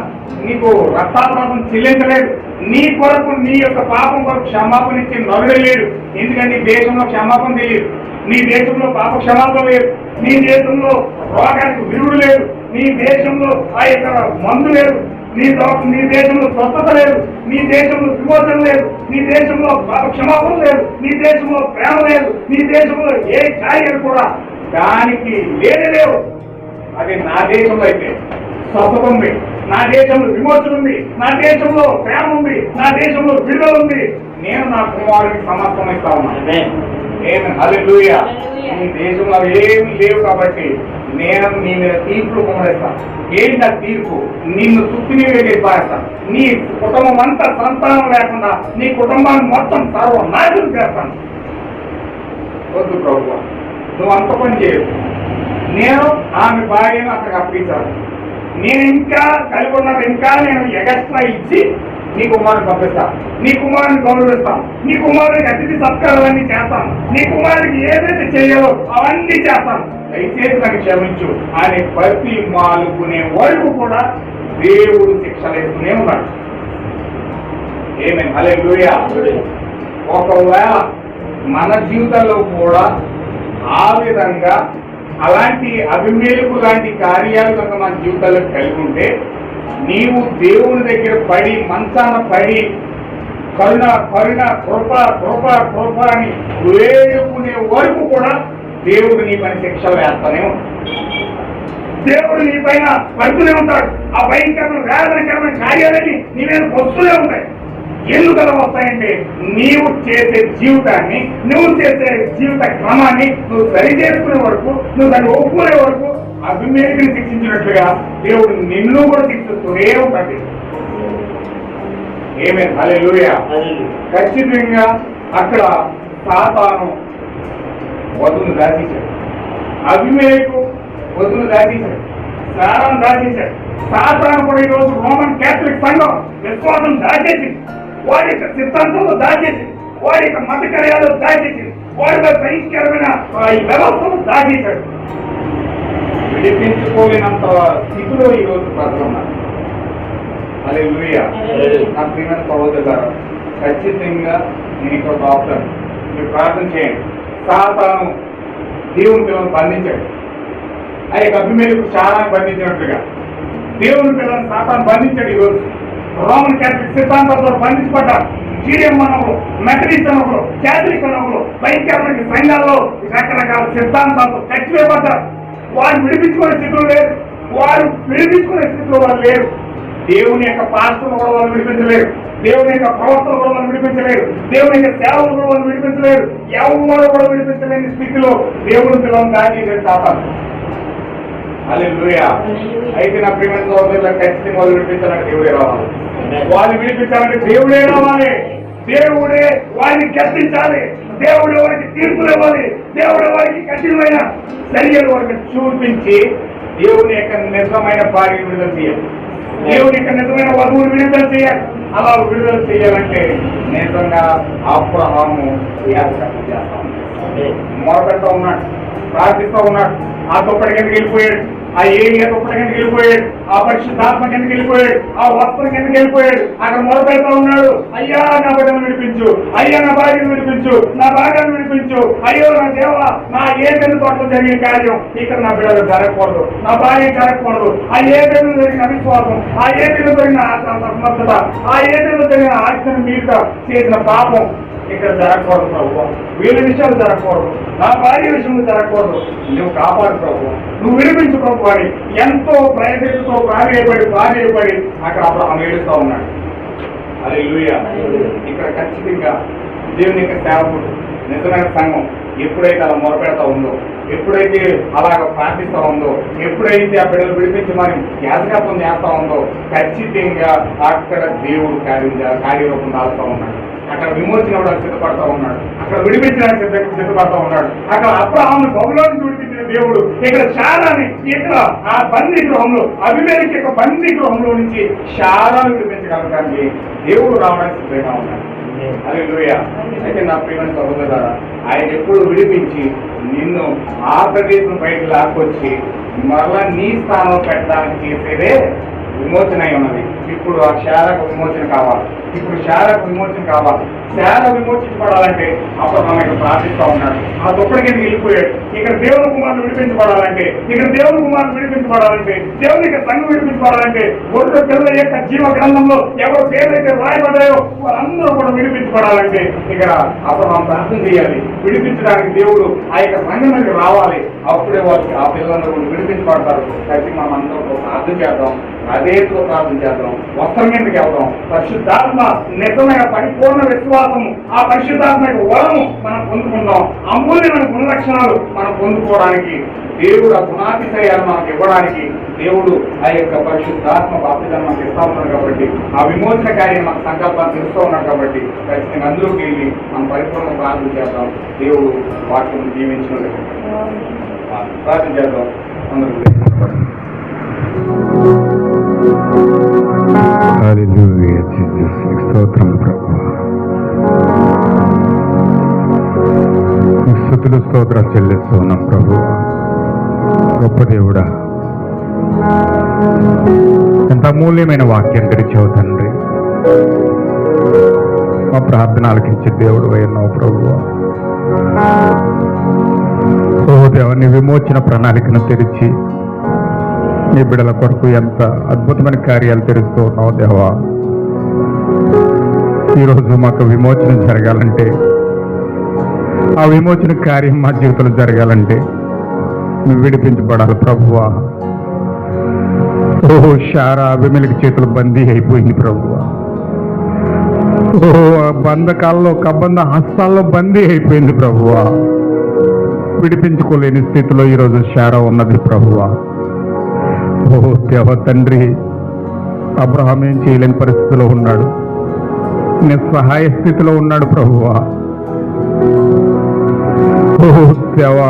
నీకు రక్తాపరాధం చెల్లించలేదు. నీ కొరకు నీ యొక్క పాపం కొరకు క్షమాపణ ఇచ్చి నరుడే లేడు. ఎందుకంటే నీ దేశంలో క్షమాపణ తెలియదు, నీ దేశంలో పాప క్షమాపణ లేదు, నీ దేశంలో రోగానికి విరుడు లేదు, నీ దేశంలో ఆ యొక్క మందు లేదు, నీ దేశంలో స్వస్థత లేదు, నీ దేశంలో విమోచన లేదు, నీ దేశంలో పాప క్షమాపణ లేదు, నీ దేశంలో ప్రేమ లేదు, నీ దేశంలో ఏ కార్యాలు కూడా దానికి లేవు. అది నా దేశంలో అయితే స్వస్థత ఉంది, నా దేశంలో విమోచన ఉంది, నా దేశంలో ప్రేమ ఉంది, నా దేశంలో విడుదల ఉంది. నేను నా కుమారుడికి సమర్థం ఇస్తా ఉన్నాను. హల్లెలూయా. నీ దేశంలో ఏమి లేవు కాబట్టి నేను నీ మీద తీర్పులు కొమరేస్తాను. ఏంటి ఆ తీర్పు? నిన్ను తుప్పిని పారేస్తాను. నీ కుటుంబం అంతా సంతానం లేకుండా నీ కుటుంబాన్ని మొత్తం సర్వనాశనం చేస్తాను. వద్దు ప్రభువా, నువ్వు అంత పని చేయవు. నేను ఆమె భార్యను అక్కడికి అప్పగించాను. నేను ఇంకా కలిగి ఉన్నది ఇంకా నేను ఎగస్ట్రా ఇచ్చి నీ కుమారుని పంపిస్తాను, నీ కుమారుని గౌరవిస్తాను, నీ కుమారుడికి అతిథి సత్కారాలన్నీ చేస్తాను, నీ కుమారుడికి ఏదైతే చేయాలో అవన్నీ చేస్తాను, దయచేసి నాకు క్షమించు అని ప్రతి మాలుకునే వరకు కూడా దేవుడు శిక్షలేస్తూనే ఉన్నాడు. ఆమేన్. హల్లెలూయా. ఒకవేళ మన జీవితంలో కూడా ఆ విధంగా అలాంటి అభిమేలకు లాంటి కార్యాలు కనుక మన జీవితాల్లో కలిగి ఉంటే, నీవు దేవుని దగ్గర పడి మంచాన పడి కరుణ కరుణ కృప కృప కృప అని వేడుకునే వరకు కూడా దేవుడు నీ పైన శిక్షలు వేస్తానే ఉంటాడు. దేవుడు నీ పైన పడుతూనే ఉంటాడు. ఆ భయంకరమైన వేదనకరమైన కార్యాలన్నీ నీ మీద వస్తూనే ఉంటాయి. ఎందుకు అలా వస్తాయంటే, నీవు చేసే జీవితాన్ని, నువ్వు చేసే జీవిత క్రమాన్ని నువ్వు సరి చేసుకునే వరకు, నువ్వు దాన్ని ఒప్పుకునే వరకు అభిమేకుని శిక్షించినట్లుగా దేవుడు నిన్ను కూడా శిక్షిస్తూనే ఉంటాడు. ఆమేన్. హల్లెలూయా. ఖచ్చితంగా అక్కడ సాతాను వధువును దాచేశాడు, అభిమేలకు వధువును దాచేశాడు, సారాను దాచేశాడు. సాతాను కూడా ఈరోజు రోమన్ క్యాథలిక్ సంఘం విశ్వాసం దాచేసింది, వారి యొక్క సిద్ధాంతంలో దాచేసింది, వారి యొక్క మత కార్యాలు దాచేసింది, వారి భయంకరమైన ఈ వ్యవస్థను దాచేశాడు. విడిపించుకోలేనంత స్థితిలో ఈరోజు ప్రజలు ఉన్నారు. హల్లెలూయా. నా ప్రియమైన సహోదరులారా, ఖచ్చితంగా నేను ఇక్కడ డాక్టర్, మీరు ప్రార్థన చేయండి. సాతాను దేవుని పిల్లలను బంధించాడు, ఆ యొక్క అభిమేలకు చాలా బంధించినట్లుగా దేవుని పిల్లలను సాతాను బంధించాడు. ఈరోజు రోమన్ క్యాథలిక్ సిద్ధాంతాలతో బంధించబడ్డారు. జీడియం అనవులు, మెథడిస్ట్ అనవులు, క్యాథలిక్ అనవులు, భయంకరమైన సంఘాల్లో రకరకాల సిద్ధాంతాలతో కట్టివేయబడ్డారు. వారు విడిపించుకునే స్థితిలో లేరు, వారు విడిపించుకునే స్థితిలో వారు లేరు. దేవుని యొక్క పాస్టర్లు కూడా వాళ్ళు విడిపించలేరు, దేవుని యొక్క ప్రవర్తన కూడా వాళ్ళు విడిపించలేరు, దేవుని యొక్క సేవలు కూడా వాళ్ళు విడిపించలేరు. ఎవరు కూడా విడిపించలేని స్థితిలో దేవుని పిల్లలను దాచేసాడు సాతాను. హల్లెలూయా. అయితే నా ప్రియమైన సహోదరులకు ఖచ్చితంగా వాళ్ళు విడిపించాలంటే దేవుడే రావాలి, వాళ్ళు విడిపించాలంటే దేవుడే రావాలి, దేవుడే వారిని గర్తించాలి, దేవుడే వారికి తీర్పులు ఇవ్వాలి, దేవుడే వారికి కఠినమైన చర్యలు వారికి చూపించి దేవుని యొక్క నిజమైన భార్యను విడుదల చేయాలి, దేవుని యొక్క నిజమైన వధువుని విడుదల చేయాలి. అలా విడుదల చేయాలంటే నిజంగా అబ్రహాము యాజకత్వం చేస్తా ఉన్నాడు, మొరపెడతా ఉన్నాడు, ప్రార్థిస్తూ ఉన్నాడు. ఆ తొప్పటి కిందకి వెళ్ళిపోయాడు, ఆ ఏరియా తొప్పటి కిందకి వెళ్ళిపోయాడు, ఆ పరిశుద్ధాత్మ కిందకి వెళ్ళిపోయాడు, ఆ వస్త్రం కిందకి వెళ్ళిపోయాడు. అక్కడ మొరపెడతా ఉన్నాడు, అయ్యా నా బిడ్డను విడిపించు, అయ్యా నా భార్యను విడిపించు, నా భార్యను విడిపించు, అయ్యో నా దేవ, నా ఏదైనా తోటలో జరిగిన కార్యం ఇక్కడ నా బిడ్డలు జరగకూడదు, నా భార్య జరగకూడదు. ఆ ఏదైనా జరిగిన అవిశ్వాసం, ఆ ఏదైనా జరిగిన అసమర్థత, ఆ ఏదైనా జరిగిన ఆజ్ఞను మీద చేసిన పాపం ఇక్కడ జరగకూడదు ప్రభు, వీళ్ళ విషయాలు జరగకూడదు, నా భార్య విషయంలో జరగకూడదు, నువ్వు కాపాడు ప్రభు, నువ్వు విడిపించు ప్రభు అని ఎంతో ప్రయత్నంతో ప్రాధేయపడి అక్కడ అబ్రహాము ఏడుస్తూ ఉన్నాడు. హల్లెలూయా. ఇక్కడ ఖచ్చితంగా దేవుని యొక్క సేవకుడు, నిజమైన సంఘం ఎప్పుడైతే అలా మొరపెడతా ఉందో, ఎప్పుడైతే అలాగ ప్రార్థిస్తూ ఉందో, ఎప్పుడైతే ఆ బిడ్డలు విడిపించమని యాజకత్వం చేస్తూ ఉందో, ఖచ్చితంగా అక్కడ దేవుడు కార్యరూపం దాల్స్తూ ఉన్నాడు. అక్కడ విమోచన అవడానికి సిద్ధపడతా ఉన్నాడు, అక్కడ విడిపించడానికి సిద్ధపడతా ఉన్నాడు. అక్కడ అబ్రహామును బబులోనుకు విడిపించిన దేవుడు ఇక్కడ శారాని, ఇక్కడ ఆ బందీ గృహంలో, అభిమేలకి యొక్క బందీ గృహంలో నుంచి శారాను విడిపించగలగానికి దేవుడు రావడానికి సిద్ధంగా ఉన్నాడు. హల్లెలూయా. అయితే నా ప్రియమైన సహోదరులారా, ఆయన ఎప్పుడు విడిపించి నిన్ను ఆ ప్రదేశం బయటకు లాక్కొచ్చి మరలా నీ స్థానంలో పెట్టడానికి చేసేదే విమోచన అయి ఉన్నది. ఇప్పుడు ఆ శారకు విమోచన కావాలి, ఇప్పుడు శారకు విమోచన కావాలి. శార విమోచించబడాలంటే అప్పుడు మనం ఇక్కడ ప్రార్థిస్తూ ఉన్నాడు. ఆ దుప్పటి కిందకి వెళ్ళిపోయాడు. ఇక్కడ దేవుని కుమారులు విడిపించబడాలంటే, ఇక్కడ దేవుని కుమారులు విడిపించబడాలంటే, దేవుని యొక్క సంఘం విడిపించబడాలంటే, గొర్రె పిల్లల యొక్క జీవ గ్రంథంలో ఎవరు పేర్లైతే రాయబడ్డాయో వాళ్ళందరూ కూడా విడిపించబడాలంటే ఇక్కడ అప్పుడు మనం ప్రార్థన చేయాలి. విడిపించడానికి దేవుడు ఆ యొక్క సంఘం దగ్గర రావాలి. అప్పుడే వాళ్ళకి ఆ పిల్లలందరూ కూడా విడిపించబడతారు. అయితే మనం అందరూ ప్రార్థన చేద్దాం, అదేతో ప్రార్థన చేద్దాం, వస్త్రం కిందకి వెళ్దాం. పరిశుద్ధాత్మ నిజమైన పరిపూర్ణ విశ్వాసము, ఆ పరిశుద్ధాత్మ యొక్క వరము మనం పొందుకుందాం. అమూల్యమైన గుణలక్షణాలు మనం పొందుకోవడానికి, దేవుడు ఆ గుణాతిశయాలు మనకు ఇవ్వడానికి దేవుడు ఆ యొక్క పరిశుద్ధాత్మ బాప్తిజాన్ని మనకు ఇస్తా ఉన్నాడు. కాబట్టి ఆ విమోచన కార్యం మన సంకల్పాన్ని తెలుస్తూ ఉన్నాడు. కాబట్టి ఖచ్చితంగా అందులోకి వెళ్ళి మనం పరిపూర్ణ ప్రార్థన చేద్దాం. దేవుడు వాక్యం జీవించిన ప్రార్థన చేద్దాం. అందరూ హల్లెలూయా. జీసస్ స్తోత్రం ప్రభువా, స్తుతులు స్తోత్రాలు చెల్లిస్తూ ఉన్నాం ప్రభువా. గొప్ప దేవుడా, ఎంత అమూల్యమైన వాక్యం తెరిచావు తండ్రి. మా ప్రార్థనలకు ఇచ్చే దేవుడు అయినావు ప్రభువా. ఓ దేవుని విమోచన ప్రణాళికను తెరిచి నీ బిడ్డల కొరకు ఎంత అద్భుతమైన కార్యాలు తెరుస్తూ ఉన్నావు దేవా. ఈరోజు మాకు విమోచన జరగాలంటే, ఆ విమోచన కార్యం మా జీవితంలో జరగాలంటే నువ్వు విడిపించబడాలి ప్రభువా. ఓ శారా అభిమేలకి చేతులు బందీ అయిపోయింది ప్రభువా. ఓ బంధకాల్లో, కబంధ హస్తాల్లో బందీ అయిపోయింది ప్రభువా. విడిపించుకోలేని స్థితిలో ఈరోజు శారా ఉన్నది ప్రభువా. ఓ దేవ తండ్రి, అబ్రహాం ఏం చేయలేని పరిస్థితిలో ఉన్నాడు. నిస్సహాయ స్థితిలో ఉన్నాడు ప్రభువా. ఓ దేవా,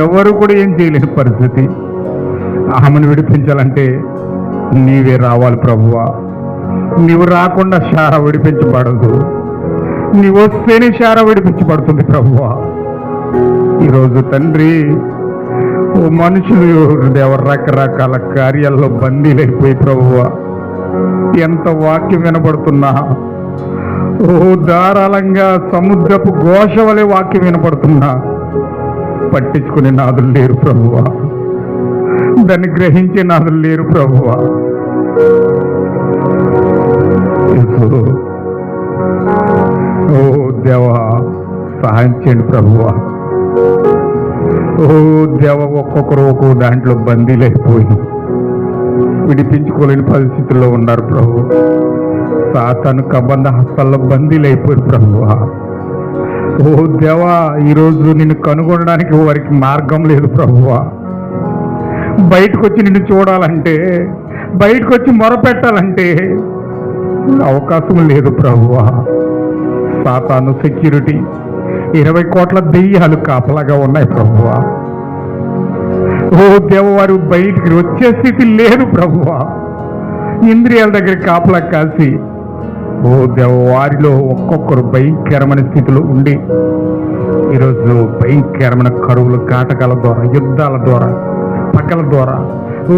ఎవరు కూడా ఏం చేయలేని పరిస్థితి. ఆమెను విడిపించాలంటే నీవే రావాలి ప్రభువా. నీవు రాకుండా శార విడిపించబడదు, నీవు వస్తేనే శార విడిపించబడుతుంది ప్రభువా. ఈరోజు తండ్రి, ఓ మనుషులు ఎవరు రకరకాల కార్యాల్లో బందీలైపోయి ప్రభువా, ఎంత వాక్యం వినపడుతున్నా, ఓ ధారాళంగా సముద్రపు ఘోష వలె వాక్యం వినపడుతున్నా పట్టించుకునే నాదులు లేరు ప్రభువా, దాన్ని గ్రహించే నాదులు లేరు ప్రభువా. ఓ దేవా, సహాయం చేయండి ప్రభువా. ఓ దేవ, ఒక్కొక్కరు ఒక్కొక్క దాంట్లో బందీలైపోయి విడిపించుకోలేని పరిస్థితుల్లో ఉన్నారు ప్రభు. సాతాను కబంధ హస్తాల్లో బందీలైపోయారు ప్రభువా. ఓ దేవా, ఈరోజు నిన్ను కనుగొనడానికి వారికి మార్గం లేదు ప్రభువా. బయటకు వచ్చి నిన్ను చూడాలంటే, బయటకు వచ్చి మొరపెట్టాలంటే అవకాశం లేదు ప్రభువా. సాతాను సెక్యూరిటీ 20 కోట్ల దెయ్యాలు కాపలాగా ఉన్నాయి ప్రభువా. ఓ దేవ, వారు బయటికి వచ్చే స్థితి లేదు ప్రభువా. ఇంద్రియాల దగ్గర కాపలా కాసి, ఓ దేవ, వారిలో ఒక్కొక్కరు భయంకరమైన స్థితిలో ఉండి ఈరోజు భయంకరమైన కరువులు, కాటకాల ద్వారా, యుద్ధాల ద్వారా, పక్కల ద్వారా, ఓ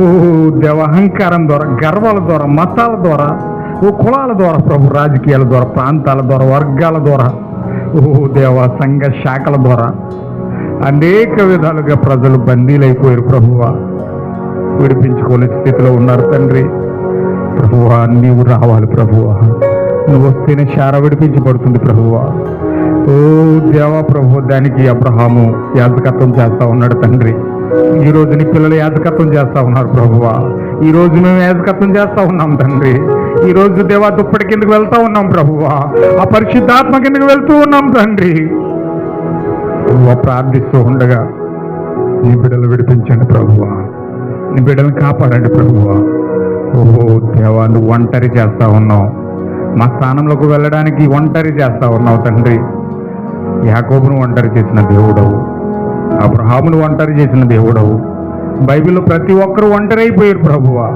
దేవ, అహంకారం ద్వారా, గర్వాల ద్వారా, మతాల ద్వారా, ఓ కులాల ద్వారా ప్రభు, రాజకీయాల ద్వారా, ప్రాంతాల ద్వారా, వర్గాల ద్వారా, ఓ దేవ, సంఘ శాఖల ద్వారా అనేక విధాలుగా ప్రజలు బందీలైపోయారు ప్రభువా. విడిపించుకోలేని స్థితిలో ఉన్నారు తండ్రి. ప్రభువా, నీవు రావాలి ప్రభువా. నువ్వు వస్తేనే శార విడిపించబడుతుంది ప్రభువా. ఓ దేవా ప్రభు, దానికి అబ్రహాము యాజకత్వం చేస్తా ఉన్నాడు తండ్రి. ఈ రోజు నీ పిల్లలు యాజకత్వం చేస్తా ఉన్నారు ప్రభువా. ఈ రోజు మేము యాజకత్వం చేస్తా ఉన్నాం తండ్రి. ఈ రోజు దేవా, దుప్పటి కిందకు వెళ్తా ఉన్నాం ప్రభువా. ఆ పరిశుద్ధాత్మ కిందకు వెళ్తూ ఉన్నాం తండ్రి. ప్రార్థిస్తూ ఉండగా నీ బిడ్డలు విడిపించండి ప్రభువా. నీ బిడ్డలను కాపాడండి ప్రభువా. ఓహో దేవా, నువ్వు ఒంటరి చేస్తా ఉన్నావు. మా స్థానంలోకి వెళ్ళడానికి ఒంటరి చేస్తా ఉన్నావు తండ్రి. యాకోబును ఒంటరి చేసిన దేవుడవు, అబ్రహామును ఒంటరి చేసిన దేవుడవు. బైబిల్లో ప్రతి ఒక్కరూ ఒంటరి అయిపోయారు ప్రభువా.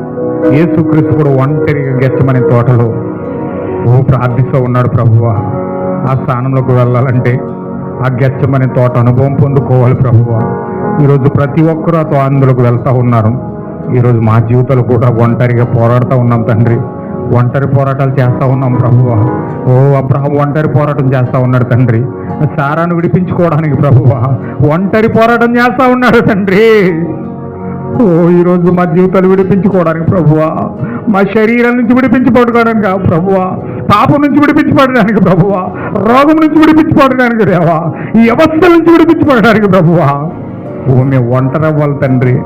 యేసుక్రీస్తు కూడా ఒంటరిగా గెచ్చమని తోటలో ప్రార్థిస్తూ ఉన్నాడు ప్రభువా. ఆ స్థానంలోకి వెళ్ళాలంటే ఆ గెచ్చమని తోట అనుభవం పొందుకోవాలి ప్రభువా. ఈరోజు ప్రతి ఒక్కరూ ఆ అందులోకి వెళ్తూ ఉన్నారు. ఈరోజు మా జీవితాలు కూడా ఒంటరిగా పోరాడుతూ ఉన్నాం తండ్రి. ఒంటరి పోరాటాలు చేస్తూ ఉన్నాం ప్రభువా. ఓ అబ్రహాం ఒంటరి పోరాటం చేస్తూ ఉన్నాడు తండ్రి. సారాను విడిపించుకోవడానికి ప్రభువా ఒంటరి పోరాటం చేస్తూ ఉన్నాడు తండ్రి. ఓ ఈరోజు మా జీవితాలు విడిపించుకోవడానికి ప్రభువా, మా శరీరం నుంచి విడిపించుకోవడానికి ప్రభువా, పాపం నుంచి విడిపించుకోవడానికి ప్రభువా, రోగం నుంచి విడిపించుకోవడానికి దేవా, ఈ అవస్థల నుంచి విడిపించుకోవడానికి ప్రభువా. ఓ మేము ఒంటరి అవ్వాలి తండ్రి.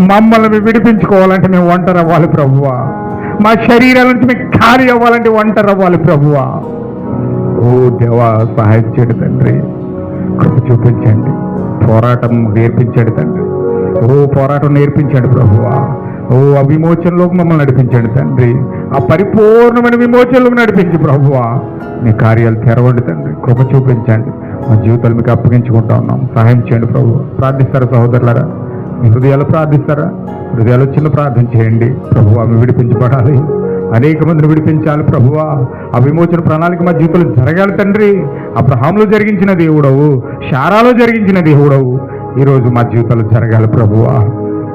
మమ్మల్ని మేము విడిపించుకోవాలంటే మేము ఒంటరి అవ్వాలి ప్రభువా. మా శరీరాల నుంచి మేము ఖాళీ అవ్వాలంటే ఒంటరి అవ్వాలి ప్రభువా. ఓ దేవా, సహాయం చేయండి తండ్రి. కృప చూపించండి. పోరాటం నేర్పించండి తండ్రి. ఓ పోరాటం నేర్పించండి ప్రభువా. ఓ ఆ విమోచనలోకి మమ్మల్ని నడిపించండి తండ్రి. ఆ పరిపూర్ణమైన విమోచనలోకి నడిపించి ప్రభువా. మీ కార్యాలు తెరవండి తండ్రి. కృప చూపించండి. మా జీవితాలు మీకు అప్పగించుకుంటా ఉన్నాం. సహాయం చేయండి ప్రభు. ప్రార్థిస్తారా సహోదరులారా? మీ హృదయాలు ప్రార్థిస్తారా? హృదయాలు చిన్న ప్రార్థన చేయండి. ప్రభువా, ఆమె విడిపించబడాలి. అనేక మందిని విడిపించాలి ప్రభువా. ఆ విమోచన ప్రణాళిక మా జీవితంలో జరగాలి తండ్రి. అబ్రహాములో జరిగించిన దేవుడవు, శారాలో జరిగించిన దేవుడవు, ఈరోజు మా జీవితంలో జరగాలి ప్రభువా.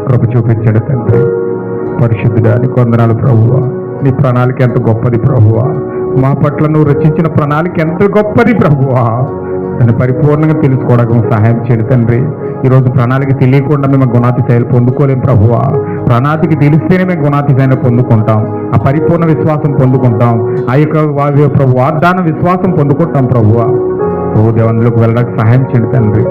కృప చూపించండి తండ్రి. పరిశుద్ధుడా, నీ వందనాలు ప్రభువా. నీ ప్రణాళిక ఎంత గొప్పది ప్రభువా. మా పట్ల నువ్వు రచించిన ప్రణాళిక ఎంత గొప్పది ప్రభువా. దాన్ని పరిపూర్ణంగా తెలుసుకోవడానికి సహాయం చేయండి తండ్రి. ఈరోజు ప్రణాళిక తెలియకుండా మేము గుణాతిశయాలు పొందుకోలేం ప్రభువా. ప్రణాళిక తెలిస్తేనే మేము గుణాతిశయాన్ని పొందుకుంటాం. ఆ పరిపూర్ణ విశ్వాసం పొందుకుంటాం. ఆ యొక్క వాగ్దాన విశ్వాసం పొందుకుంటాం ప్రభువా. ఓ దేవునిలోకి వెళ్ళడానికి సహాయం చేయండి తండ్రి.